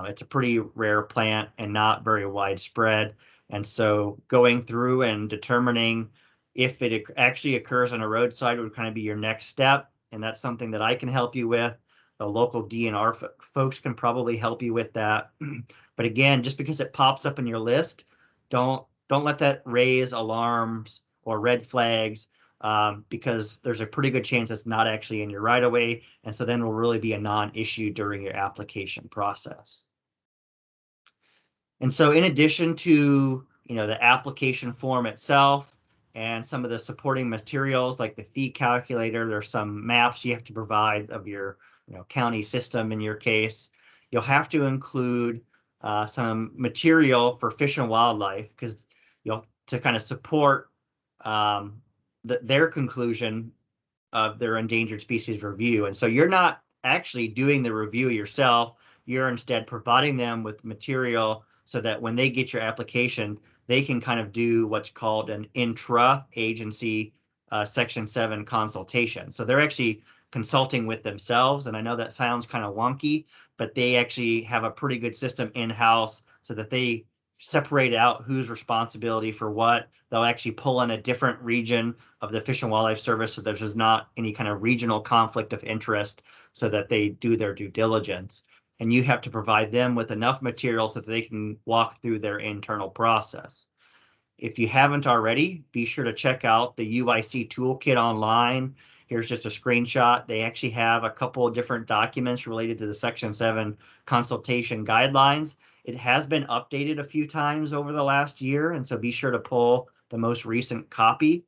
It's a pretty rare plant and not very widespread. And so going through and determining if it actually occurs on a roadside would kind of be your next step. And that's something that I can help you with. The local DNR folks can probably help you with that. But again, just because it pops up in your list, don't let that raise alarms or red flags, because there's a pretty good chance it's not actually in your right of way. And so then it will really be a non-issue during your application process. And so in addition to the application form itself and some of the supporting materials like the fee calculator, there's some maps you have to provide of your county system in your case. You'll have to include some material for Fish and Wildlife, because to kind of support their conclusion of their endangered species review. And so you're not actually doing the review yourself. You're instead providing them with material so that when they get your application, they can kind of do what's called an intra-agency Section 7 consultation. So they're actually consulting with themselves. And I know that sounds kind of wonky, but they actually have a pretty good system in-house so that they separate out whose responsibility for what. They'll actually pull in a different region of the Fish and Wildlife Service so there's not any kind of regional conflict of interest, so that they do their due diligence. And you have to provide them with enough material so that they can walk through their internal process. If you haven't already, be sure to check out the UIC toolkit online. Here's just a screenshot. They actually have a couple of different documents related to the Section 7 consultation guidelines. It has been updated a few times over the last year, and so be sure to pull the most recent copy,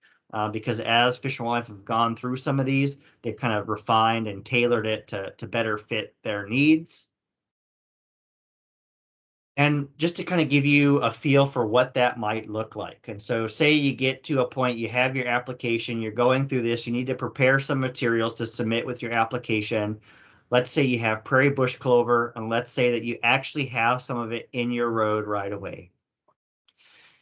because as Fish and Wildlife have gone through some of these, they've kind of refined and tailored it to better fit their needs. And just to kind of give you a feel for what that might look like. And so say you get to a point, you have your application, you're going through this, you need to prepare some materials to submit with your application. Let's say you have prairie bush clover, and let's say that you actually have some of it in your road right away.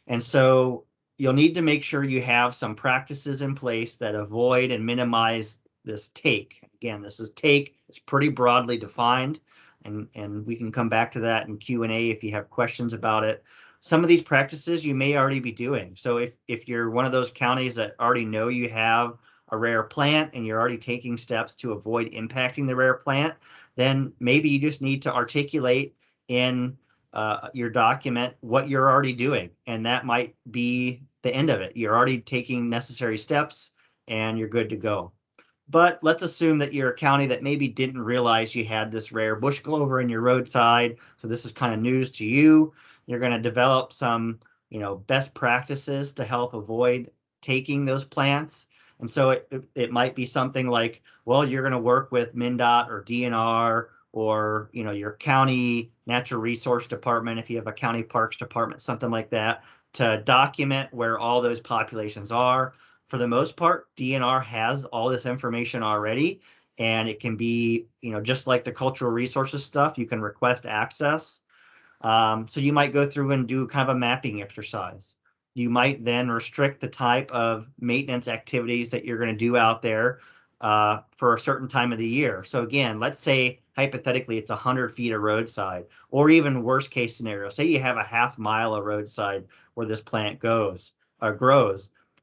And so you'll need to make sure you have some practices in place that avoid and minimize this take. Again, this is take. It's pretty broadly defined, and we can come back to that in Q&A if you have questions about it. Some of these practices you may already be doing. So if you're one of those counties that already know you have a rare plant and you're already taking steps to avoid impacting the rare plant, then maybe you just need to articulate in your document what you're already doing, and that might be the end of it. You're already taking necessary steps and you're good to go. But let's assume that you're a county that maybe didn't realize you had this rare bush clover in your roadside, so this is kind of news to you. You're going to develop some best practices to help avoid taking those plants. And so it might be something like, well, you're going to work with MnDOT or DNR or your county natural resource department, if you have a county parks department, something like that, to document where all those populations are. For the most part, DNR has all this information already, and it can be just like the cultural resources stuff, you can request access. So you might go through and do kind of a mapping exercise. You might then restrict the type of maintenance activities that you're going to do out there for a certain time of the year. So again, let's say hypothetically it's 100 feet of roadside, or even worst case scenario, say you have a half mile of roadside where this plant grows.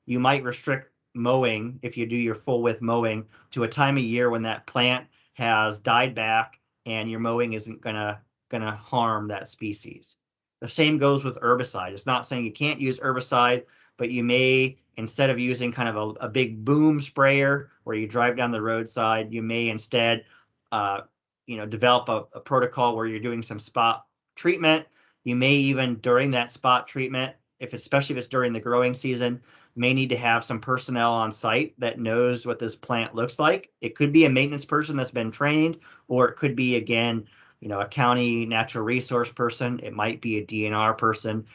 You might restrict mowing, if you do your full width mowing, to a time of year when that plant has died back and your mowing isn't gonna harm that species. The same goes with herbicide. It's not saying you can't use herbicide, but you may, instead of using kind of a big boom sprayer where you drive down the roadside, you may instead develop a protocol where you're doing some spot treatment. You may even, during that spot treatment, especially if it's during the growing season, may need to have some personnel on site that knows what this plant looks like. It could be a maintenance person that's been trained, or it could be, again, a county natural resource person. It might be a DNR person.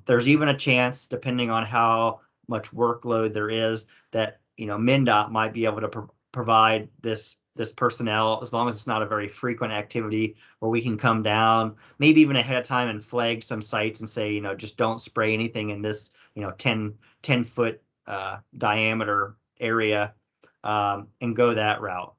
There's even a chance, depending on how much workload there is, that MnDOT might be able to provide this this personnel, as long as it's not a very frequent activity, where we can come down, maybe even ahead of time, and flag some sites and say, you know, just don't spray anything in this, you know, 10 foot diameter area, and go that route.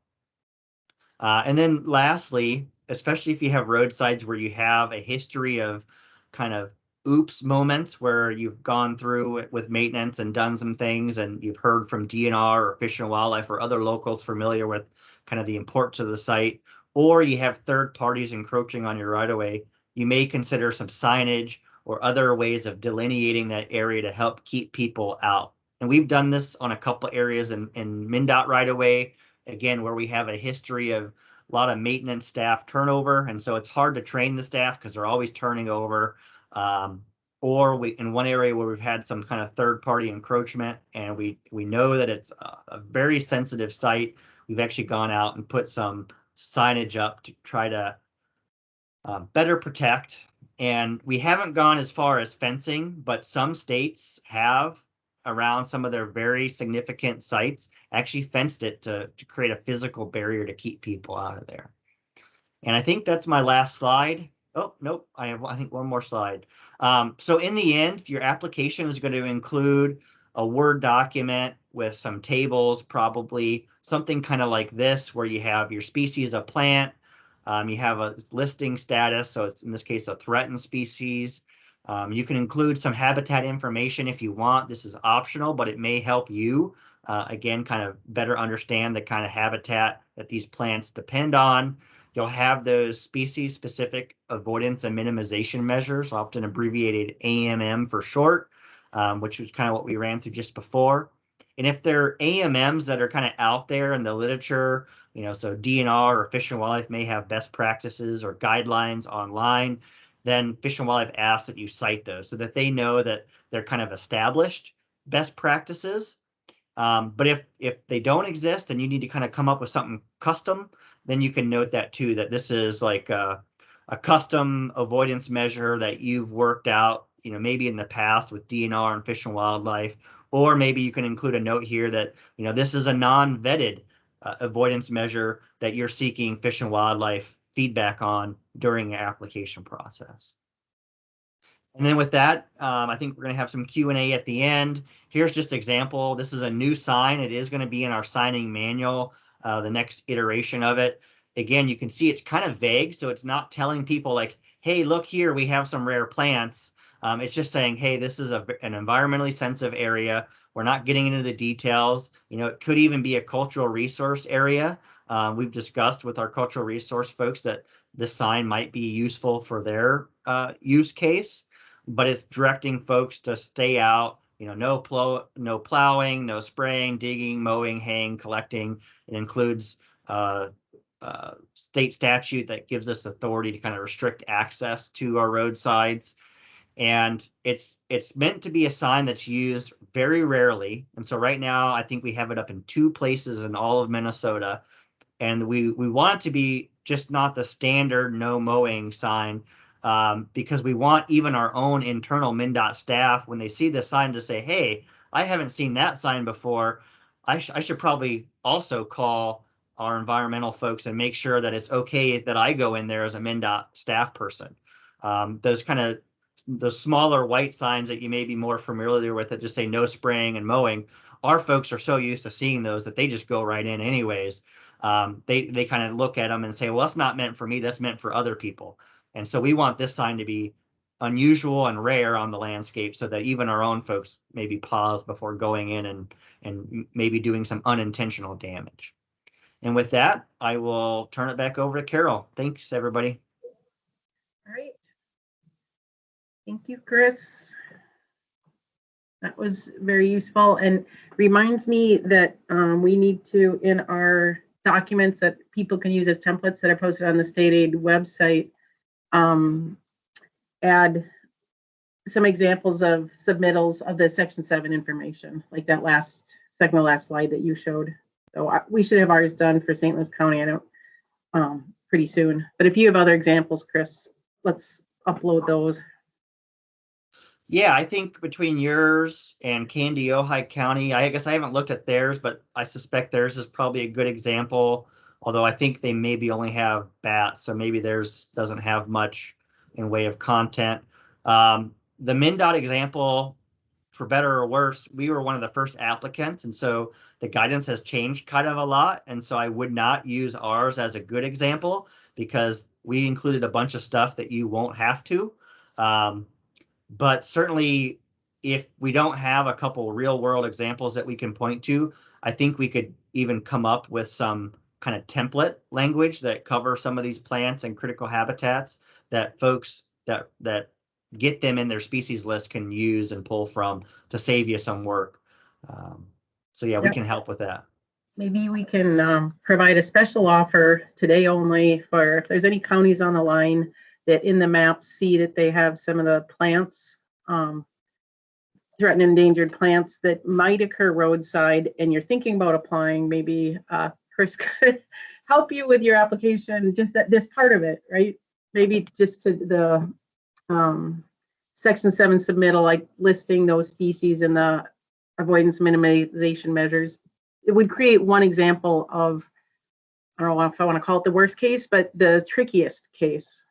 And then lastly, especially if you have roadsides where you have a history of kind of oops moments where you've gone through it with maintenance and done some things, and you've heard from DNR or Fish and Wildlife or other locals familiar with kind of the importance of the site, or you have third parties encroaching on your right of way, you may consider some signage or other ways of delineating that area to help keep people out. And we've done this on a couple areas in MnDOT right of way, again, where we have a history of a lot of maintenance staff turnover, and so it's hard to train the staff because they're always turning over. Or we, in one area where we've had some kind of third-party encroachment, and we know that it's a very sensitive site, we've actually gone out and put some signage up to try to better protect. And we haven't gone as far as fencing, but some states have, around some of their very significant sites, actually fenced it to create a physical barrier to keep people out of there. And I think that's my last slide. Oh, nope, I have, I think, one more slide. So in the end, your application is going to include a Word document with some tables, probably something kind of like this, where you have your species of plant, you have a listing status, so it's in this case a threatened species. You can include some habitat information if you want. This is optional, but it may help you, again, kind of better understand the kind of habitat that these plants depend on. You'll have those species-specific avoidance and minimization measures, often abbreviated AMM for short, which was kind of what we ran through just before. And if there are AMMs that are kind of out there in the literature, you know, so DNR or Fish and Wildlife may have best practices or guidelines online, then Fish and Wildlife asks that you cite those so that they know that they're kind of established best practices. But if they don't exist and you need to kind of come up with something custom, then you can note that too, that this is like a custom avoidance measure that you've worked out, you know, maybe in the past with DNR and Fish and Wildlife, or maybe you can include a note here that, you know, this is a non-vetted avoidance measure that you're seeking Fish and Wildlife feedback on during the application process. And then with that, I think we're going to have some Q&A at the end. Here's just an example. This is a new sign. It is going to be in our signing manual, the next iteration of it. Again, you can see it's kind of vague, so it's not telling people like, hey, look here, we have some rare plants. It's just saying, hey, this is an environmentally sensitive area. We're not getting into the details. You know, it could even be a cultural resource area. We've discussed with our cultural resource folks that this sign might be useful for their use case, but it's directing folks to stay out, you know, no plowing, no spraying, digging, mowing, haying, collecting. It includes state statute that gives us authority to kind of restrict access to our roadsides. And it's meant to be a sign that's used very rarely. And so right now, I think we have it up in 2 places in all of Minnesota. And we want it to be just not the standard no mowing sign, because we want even our own internal MnDOT staff, when they see the sign, to say, hey, I haven't seen that sign before. I should probably also call our environmental folks and make sure that it's okay that I go in there as a MnDOT staff person. Those kind of the smaller white signs that you may be more familiar with that just say no spraying and mowing, our folks are so used to seeing those that they just go right in anyways. They kind of look at them and say, well, that's not meant for me, that's meant for other people. And so we want this sign to be unusual and rare on the landscape so that even our own folks maybe pause before going in and maybe doing some unintentional damage. And with that, I will turn it back over to Carol. Thanks, everybody. All right. Thank you, Chris. That was very useful and reminds me that we need to, in our documents that people can use as templates that are posted on the state aid website, add some examples of submittals of the Section 7 information, like that second to last slide that you showed. So we should have ours done for St. Louis County, I don't, pretty soon. But if you have other examples, Chris, let's upload those. Yeah, I think between yours and Candy Ojai County, I guess I haven't looked at theirs, but I suspect theirs is probably a good example although I think they maybe only have bats, so maybe theirs doesn't have much in way of content. The MnDOT example, for better or worse, we were one of the first applicants, and so the guidance has changed kind of a lot, and so I would not use ours as a good example because we included a bunch of stuff that you won't have to. But certainly, if we don't have a couple real world examples that we can point to, I think we could even come up with some kind of template language that cover some of these plants and critical habitats that folks that get them in their species list can use and pull from to save you some work. So yeah, we can help with that. Maybe we can provide a special offer today only for if there's any counties on the line that in the map see that they have some of the plants, threatened endangered plants that might occur roadside, and you're thinking about applying, maybe Chris could help you with your application, just that this part of it, right? Maybe just to the Section 7 submittal, like listing those species and the avoidance minimization measures. It would create one example of, I don't know if I want to call it the worst case, but the trickiest case.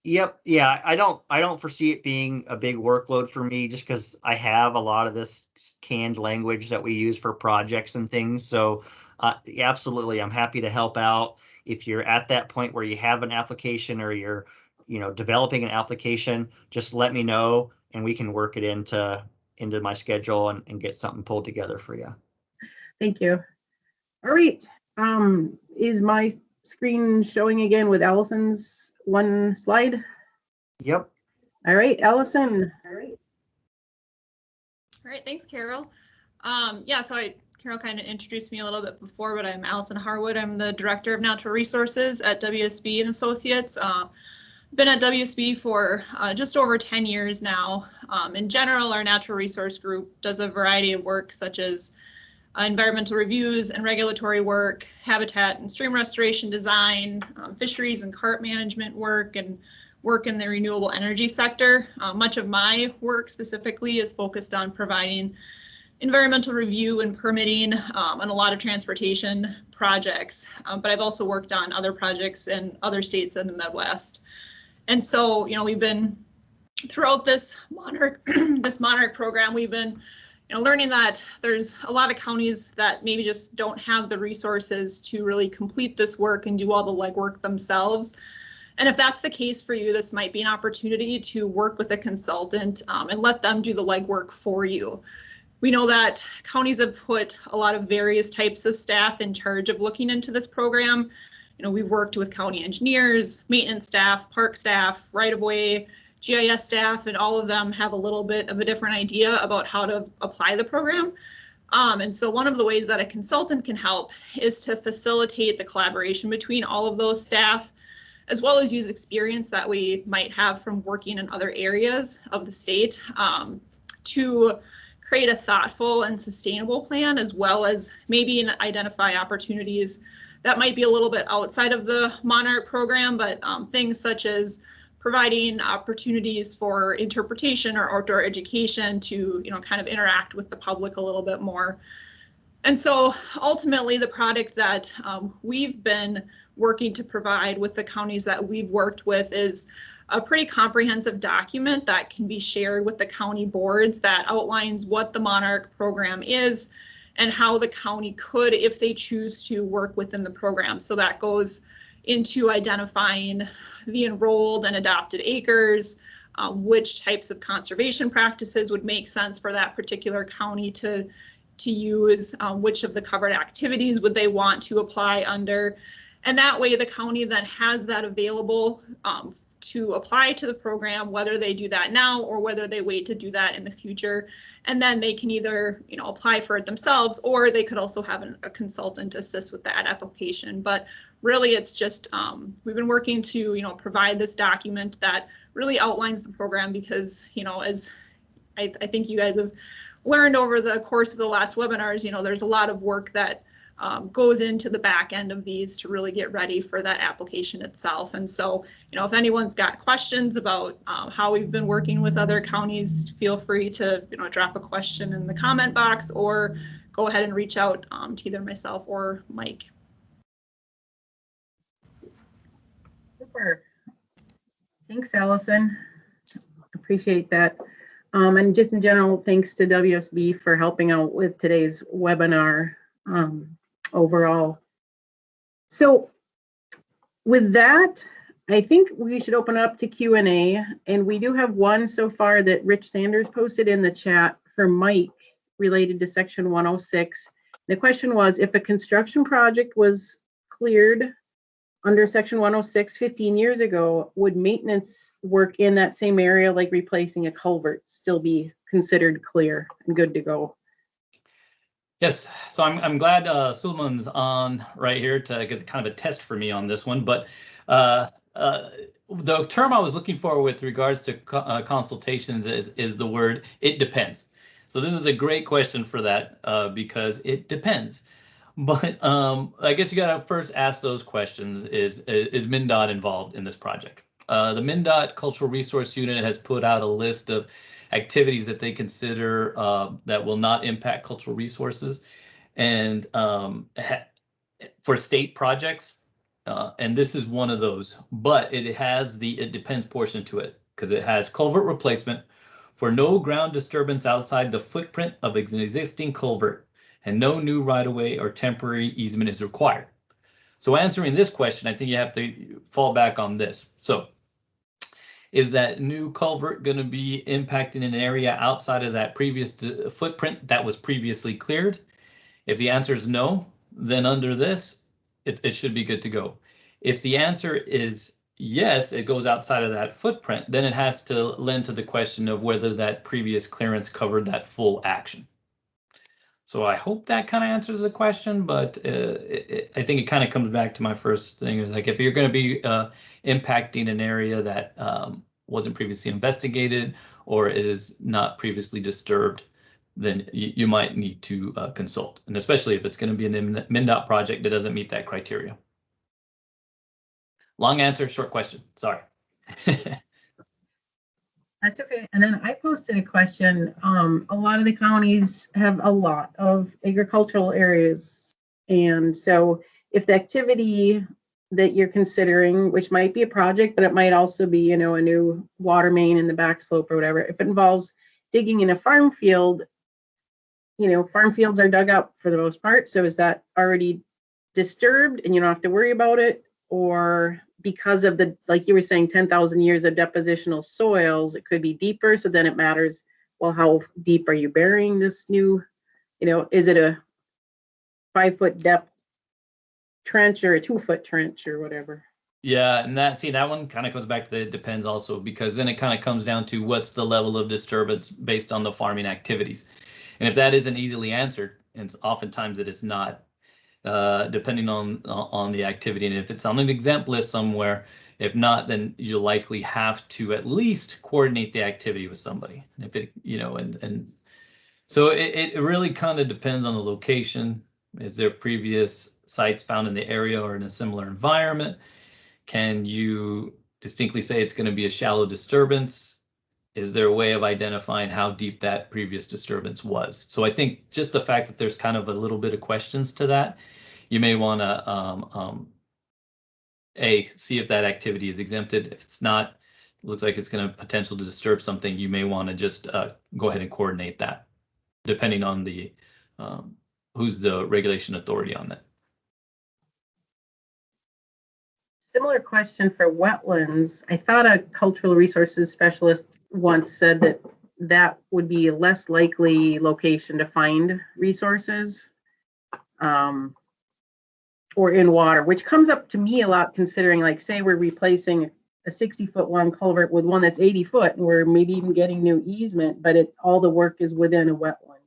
Yep. Yeah. I don't foresee it being a big workload for me just because I have a lot of this canned language that we use for projects and things. So absolutely, I'm happy to help out. If you're at that point where you have an application or you're, developing an application, just let me know and we can work it into my schedule and get something pulled together for you. Thank you. All right. Is my screen showing again with Allison's one slide? Yep. All right, Allison. All right, thanks, Carol. So Carol kind of introduced me a little bit before, but I'm Allison Harwood. I'm the Director of Natural Resources at WSB and Associates. Been at WSB for just over 10 years now. In general, our natural resource group does a variety of work such as environmental reviews and regulatory work, habitat and stream restoration design, fisheries and carp management work, and work in the renewable energy sector. Much of my work specifically is focused on providing environmental review and permitting on a lot of transportation projects, but I've also worked on other projects in other states in the Midwest. And so, we've been throughout this Monarch program, we've been learning that there's a lot of counties that maybe just don't have the resources to really complete this work and do all the legwork themselves. And if that's the case for you, this might be an opportunity to work with a consultant and let them do the legwork for you. We know that counties have put a lot of various types of staff in charge of looking into this program. We've worked with county engineers, maintenance staff, park staff, right-of-way, GIS staff, and all of them have a little bit of a different idea about how to apply the program. And so one of the ways that a consultant can help is to facilitate the collaboration between all of those staff, as well as use experience that we might have from working in other areas of the state to create a thoughtful and sustainable plan, as well as maybe identify opportunities that might be a little bit outside of the Monarch program, but things such as providing opportunities for interpretation or outdoor education to, kind of interact with the public a little bit more. And so ultimately the product that we've been working to provide with the counties that we've worked with is a pretty comprehensive document that can be shared with the county boards that outlines what the Monarch program is and how the county could, if they choose to, work within the program. So that goes into identifying the enrolled and adopted acres, which types of conservation practices would make sense for that particular county to use, which of the covered activities would they want to apply under. And that way the county then has that available to apply to the program, whether they do that now or whether they wait to do that in the future. And then they can either, apply for it themselves, or they could also have a consultant assist with that application. But really, it's just we've been working to, provide this document that really outlines the program because, as I think you guys have learned over the course of the last webinars, there's a lot of work that goes into the back end of these to really get ready for that application itself. And so, if anyone's got questions about how we've been working with other counties, feel free to, drop a question in the comment box or go ahead and reach out to either myself or Mike. Super. Thanks, Allison. Appreciate that. And just in general, thanks to WSB for helping out with today's webinar overall. So with that, I think we should open up to Q&A, and we do have one so far that Rich Sanders posted in the chat for Mike related to section 106. The question was, if a construction project was cleared under section 106 15 years ago, would maintenance work in that same area, like replacing a culvert, still be considered clear and good to go? Yes, so I'm glad Suleiman's on right here to get kind of a test for me on this one, but the term I was looking for with regards to consultations is the word "it depends." So this is a great question for that because it depends. But I guess you got to first ask those questions. Is MnDOT involved in this project? The MnDOT Cultural Resource Unit has put out a list of activities that they consider that will not impact cultural resources, and for state projects, and this is one of those. But it has the "it depends" portion to it because it has culvert replacement for no ground disturbance outside the footprint of an existing culvert, and no new right-of-way or temporary easement is required. So answering this question, I think you have to fall back on this. So is that new culvert going to be impacting an area outside of that previous footprint that was previously cleared? If the answer is no, then under this, it should be good to go. If the answer is yes, it goes outside of that footprint, then it has to lend to the question of whether that previous clearance covered that full action. So I hope that kind of answers the question, but I think it kind of comes back to my first thing is like, if you're going to be impacting an area that wasn't previously investigated or is not previously disturbed, then you might need to consult, and especially if it's going to be an MnDOT project that doesn't meet that criteria. Long answer, short question. Sorry. That's okay. And then I posted a question. A lot of the counties have a lot of agricultural areas. And so if the activity that you're considering, which might be a project, but it might also be, you know, a new water main in the back slope or whatever, if it involves digging in a farm field, you know, farm fields are dug up for the most part. So is that already disturbed and you don't have to worry about it? Or because of the, like you were saying, 10,000 years of depositional soils, it could be deeper. So then it matters, well, how deep are you burying this new, you know, is it a 5-foot depth trench or a 2-foot trench or whatever? Yeah, and that one kind of comes back to the "it depends" also, because then it kind of comes down to what's the level of disturbance based on the farming activities. And if that isn't easily answered, and oftentimes it is not, depending on the activity, and if it's on an exempt list somewhere, if not, then you'll likely have to at least coordinate the activity with somebody. If it, you know, and so it really kind of depends on the location. Is there previous sites found in the area or in a similar environment? Can you distinctly say it's going to be a shallow disturbance? Is there a way of identifying how deep that previous disturbance was? So I think just the fact that there's kind of a little bit of questions to that, you may want to see if that activity is exempted. If it's not, it looks like it's going to potentially disturb something, you may want to just go ahead and coordinate that, depending on the who's the regulation authority on that. Similar question for wetlands. I thought a cultural resources specialist once said that that would be a less likely location to find resources or in water, which comes up to me a lot considering, like, say we're replacing a 60-foot long culvert with one that's 80 foot and we're maybe even getting new easement, but all the work is within a wetland.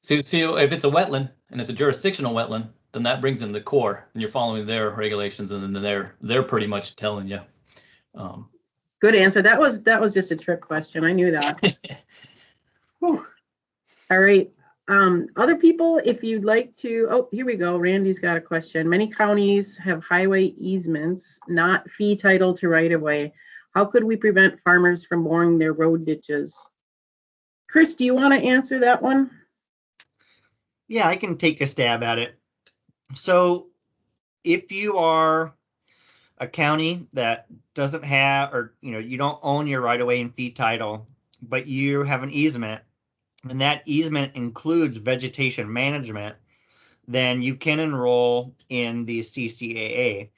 So if it's a wetland and it's a jurisdictional wetland, then that brings in the Corps and you're following their regulations, and then they're pretty much telling you. Good answer. That was just a trick question. I knew that. All right. Other people, if you'd like to, oh, here we go. Randy's got a question. Many counties have highway easements, not fee title to right of way. How could we prevent farmers from boring their road ditches? Chris, do you want to answer that one? Yeah, I can take a stab at it. So if you are a county that doesn't have, or you don't own your right of way and fee title, but you have an easement, and that easement includes vegetation management, then you can enroll in the CCAA.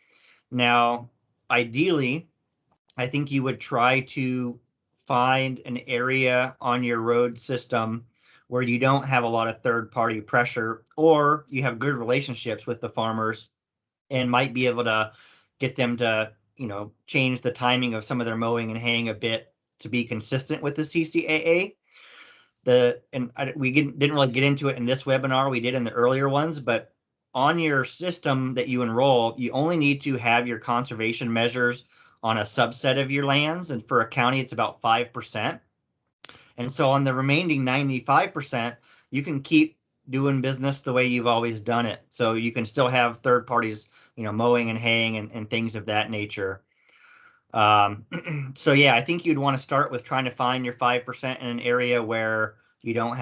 Now, ideally, I think you would try to find an area on your road system where you don't have a lot of third-party pressure, or you have good relationships with the farmers and might be able to get them to, change the timing of some of their mowing and haying a bit to be consistent with the CCAA. We didn't really get into it in this webinar. We did in the earlier ones, but on your system that you enroll, you only need to have your conservation measures on a subset of your lands, and for a county, it's about 5%. And so on the remaining 95%, you can keep doing business the way you've always done it. So you can still have third parties, mowing and haying and things of that nature. So yeah, I think you'd want to start with trying to find your 5% in an area where you don't have